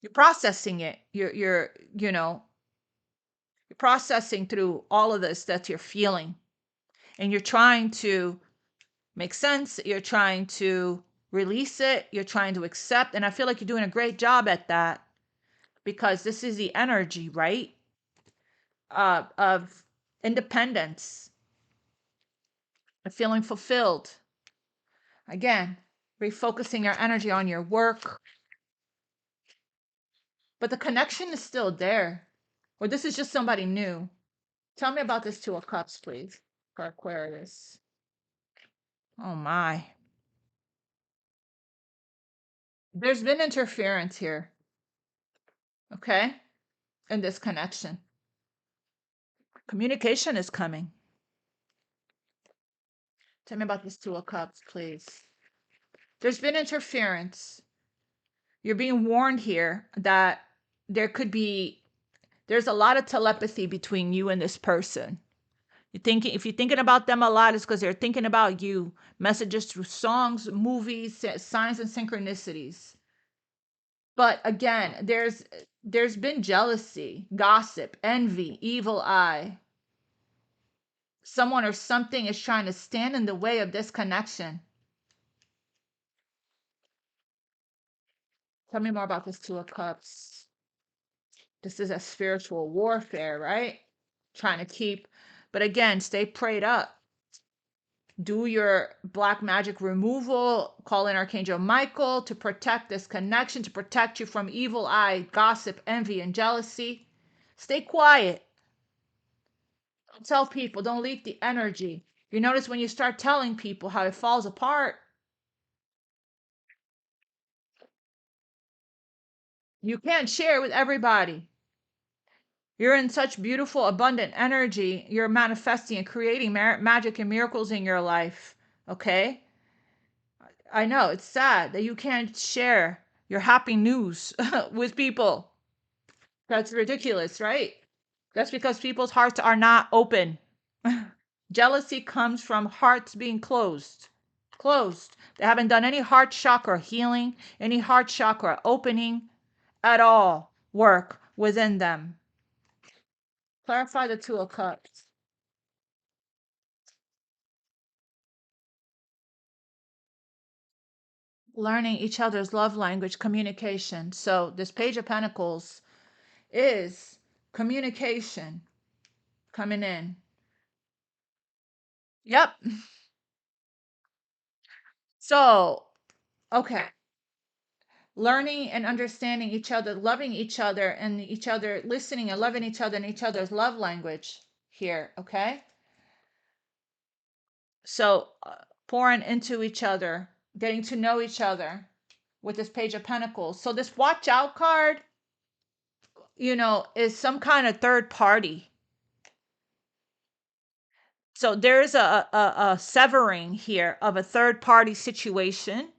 You're processing it. You're processing through all of this that you're feeling, and you're trying to make sense. You're trying to release it. You're trying to accept. And I feel like you're doing a great job at that, because this is the energy, right? Of independence, of feeling fulfilled. Again, refocusing your energy on your work. But the connection is still there. Or this is just somebody new. Tell me about this Two of Cups, please, for Aquarius. Oh my. There's been interference here. Okay? In this connection. Communication is coming. Tell me about this Two of Cups, please. There's been interference. You're being warned here that there's a lot of telepathy between you and this person. If you're thinking about them a lot, it's because they're thinking about you. Messages through songs, movies, signs and synchronicities. But again, there's been jealousy, gossip, envy, evil eye. Someone or something is trying to stand in the way of this connection. Tell me more about this Two of Cups. This is a spiritual warfare, right? Trying to keep, but again, stay prayed up. Do your black magic removal. Call in Archangel Michael to protect this connection, to protect you from evil eye, gossip, envy, and jealousy. Stay quiet. Don't tell people. Don't leak the energy. You notice when you start telling people how it falls apart, you can't share with everybody. You're in such beautiful, abundant energy. You're manifesting and creating magic and miracles in your life. Okay? I know it's sad that you can't share your happy news with people. That's ridiculous, right? That's because people's hearts are not open. Jealousy comes from hearts being closed. Closed. They haven't done any heart chakra healing, any heart chakra opening at all work within them. Clarify the Two of Cups. Learning each other's love language, communication. So this Page of Pentacles is communication coming in. Yep. So, okay. learning and understanding each other, loving each other, and each other, listening and loving each other and each other's love language here, okay? So pouring into each other, getting to know each other with this Page of Pentacles. So this watch out card, is some kind of third party. So there's a severing here of a third party situation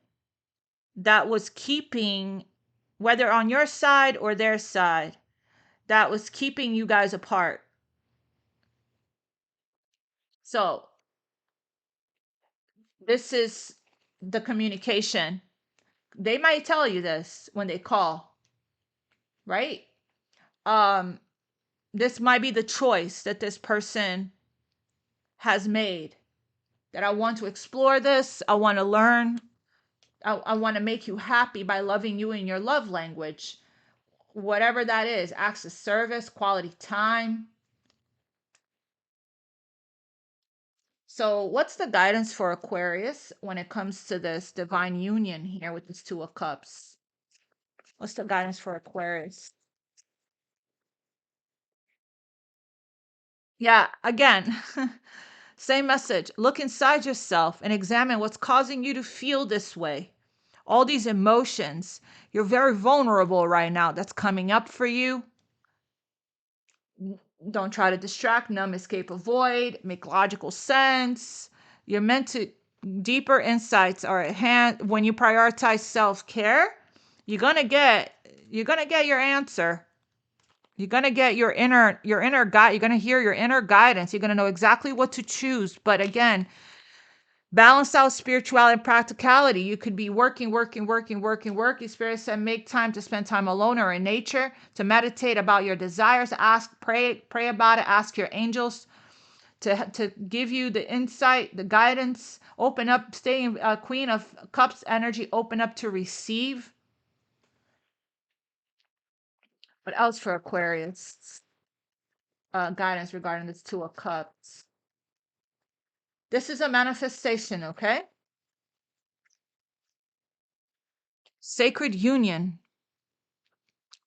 that was keeping, whether on your side or their side, that was keeping you guys apart. So this is the communication. They might tell you this when they call, right? This might be the choice that this person has made, that I want to explore this, I want to learn, I want to make you happy by loving you in your love language, whatever that is, acts of service, quality time. So what's the guidance for Aquarius when it comes to this divine union here with this Two of Cups? What's the guidance for Aquarius? Yeah, again, same message. Look inside yourself and examine what's causing you to feel this way. All these emotions, you're very vulnerable right now. That's coming up for you. Don't try to distract, numb, escape, avoid, make logical sense. You're meant to, deeper insights are at hand. When you prioritize self-care, you're gonna get your answer. You're gonna get your inner guide. You're gonna hear your inner guidance. You're gonna know exactly what to choose. But again, balance out spirituality and practicality. You could be working. Spirit said, make time to spend time alone or in nature, to meditate about your desires, pray about it, ask your angels to give you the insight, the guidance, open up, stay in Queen of Cups energy, open up to receive. What else for Aquarius? Guidance regarding this Two of Cups. This is a manifestation, okay? Sacred union.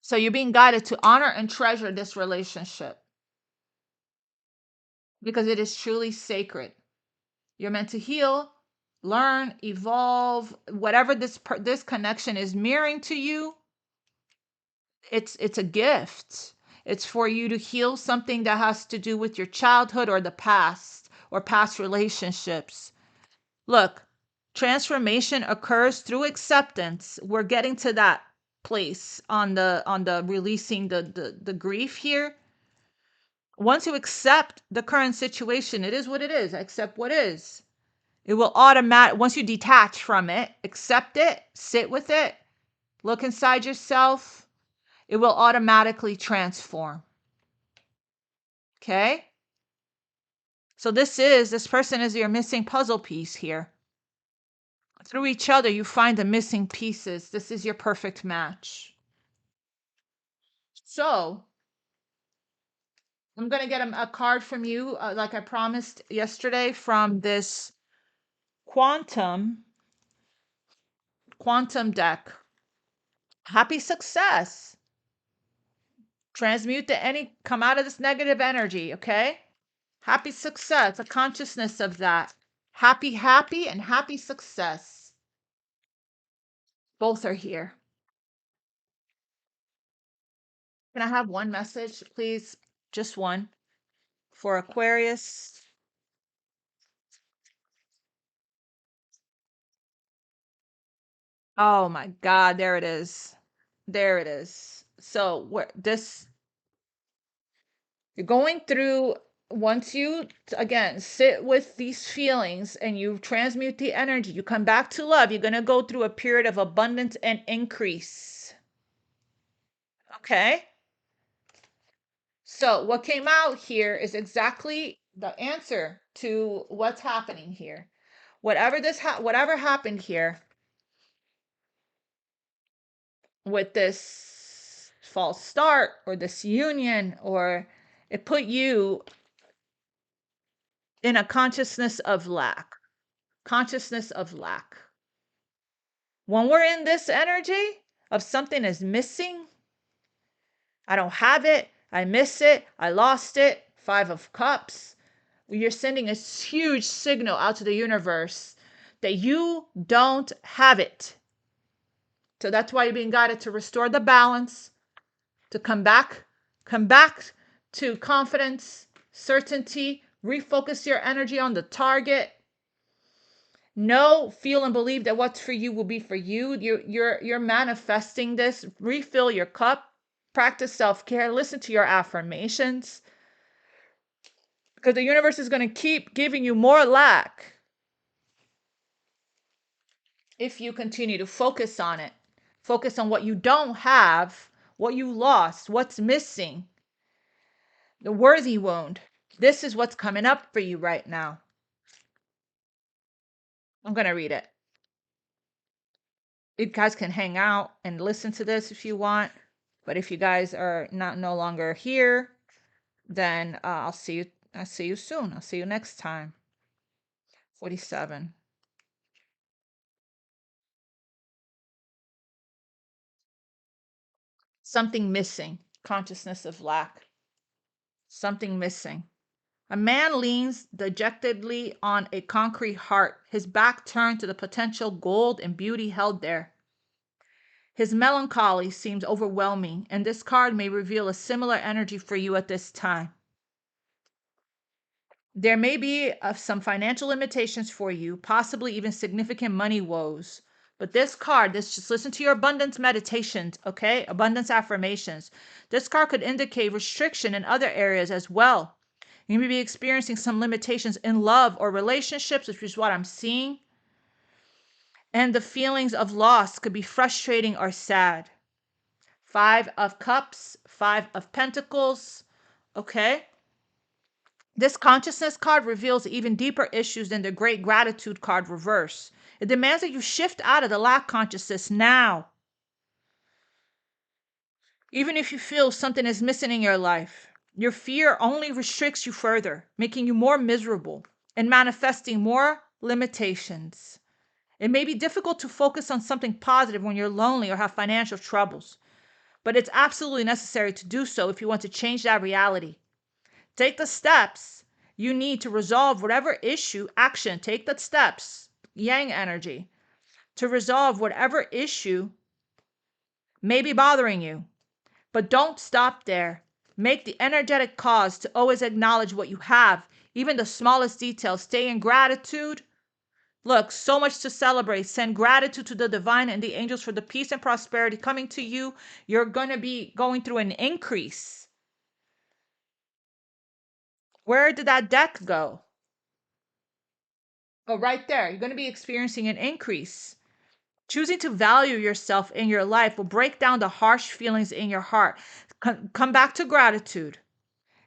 So you're being guided to honor and treasure this relationship because it is truly sacred. You're meant to heal, learn, evolve, whatever this connection is mirroring to you. It's a gift. It's for you to heal something that has to do with your childhood or the past or past relationships. Look, transformation occurs through acceptance. We're getting to that place on the releasing the grief here. Once you accept the current situation, it is what it is. Accept what is. It will once you detach from it, accept it, sit with it, look inside yourself, it will automatically transform. Okay? So this person is your missing puzzle piece here. Through each other, you find the missing pieces. This is your perfect match. So I'm going to get a card from you, like I promised yesterday, from this quantum deck. Happy success. Transmute come out of this negative energy, okay? Happy success, a consciousness of that. Happy, and happy success. Both are here. Can I have one message, please? Just one for Aquarius. Oh my God, there it is. There it is. So you're going through, once you again sit with these feelings and you transmute the energy, you come back to love, you're going to go through a period of abundance and increase. Okay? So what came out here is exactly the answer to what's happening here. Whatever happened here with this false start or this union, or it put you in a consciousness of lack. When we're in this energy, of something is missing. I don't have it. I miss it. I lost it. 5 of Cups. You're sending a huge signal out to the universe that you don't have it. So that's why you're being guided to restore the balance, to come back to confidence, certainty, refocus your energy on the target. Know, feel, and believe that what's for you will be for you. You're manifesting this. Refill your cup. Practice self-care. Listen to your affirmations. Because the universe is going to keep giving you more lack if you continue to focus on it. Focus on what you don't have, what you lost, what's missing. The worthy wound. This is what's coming up for you right now. I'm going to read it. You guys can hang out and listen to this if you want. But if you guys are no longer here, then I'll see you soon. I'll see you next time. 47. Something missing. Consciousness of lack. Something missing. A man leans dejectedly on a concrete heart, his back turned to the potential gold and beauty held there. His melancholy seems overwhelming, and this card may reveal a similar energy for you at this time. There may be some financial limitations for you, possibly even significant money woes. But this card, just listen to your abundance meditations, okay? Abundance affirmations. This card could indicate restriction in other areas as well. You may be experiencing some limitations in love or relationships, which is what I'm seeing. And the feelings of loss could be frustrating or sad. 5 of Cups, 5 of Pentacles, okay? This consciousness card reveals even deeper issues than the Great Gratitude card reverse. It demands that you shift out of the lack consciousness now. Even if you feel something is missing in your life, your fear only restricts you further, making you more miserable and manifesting more limitations. It may be difficult to focus on something positive when you're lonely or have financial troubles, but it's absolutely necessary to do so if you want to change that reality. Take the steps you need to resolve whatever issue. Action. Take the steps, yang energy, to resolve whatever issue may be bothering you. But don't stop there. Make the energetic cause to always acknowledge what you have, even the smallest details. Stay in gratitude. Look, so much to celebrate. Send gratitude to the divine and the angels for the peace and prosperity coming to you. You're going to be going through an increase. Where did that deck go? Oh, right there. You're going to be experiencing an increase. Choosing to value yourself in your life will break down the harsh feelings in your heart. Come back to gratitude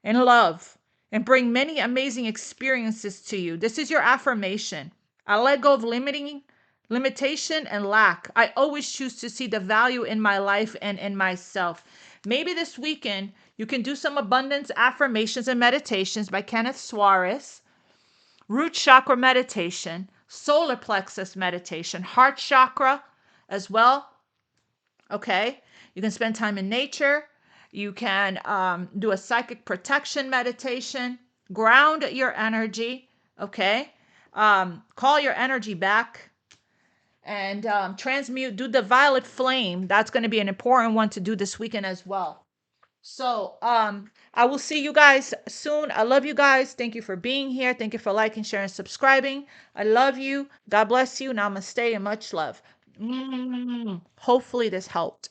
and love and bring many amazing experiences to you. This is your affirmation. I let go of limitation and lack. I always choose to see the value in my life and in myself. Maybe this weekend you can do some abundance affirmations and meditations by Kenneth Suarez. Root chakra meditation, solar plexus meditation, heart chakra as well. Okay. You can spend time in nature. You can do a psychic protection meditation, ground your energy. Okay. Call your energy back and transmute, do the violet flame. That's going to be an important one to do this weekend as well. So I will see you guys soon. I love you guys. Thank you for being here. Thank you for liking, sharing, subscribing. I love you. God bless you. Namaste and much love. Hopefully this helped.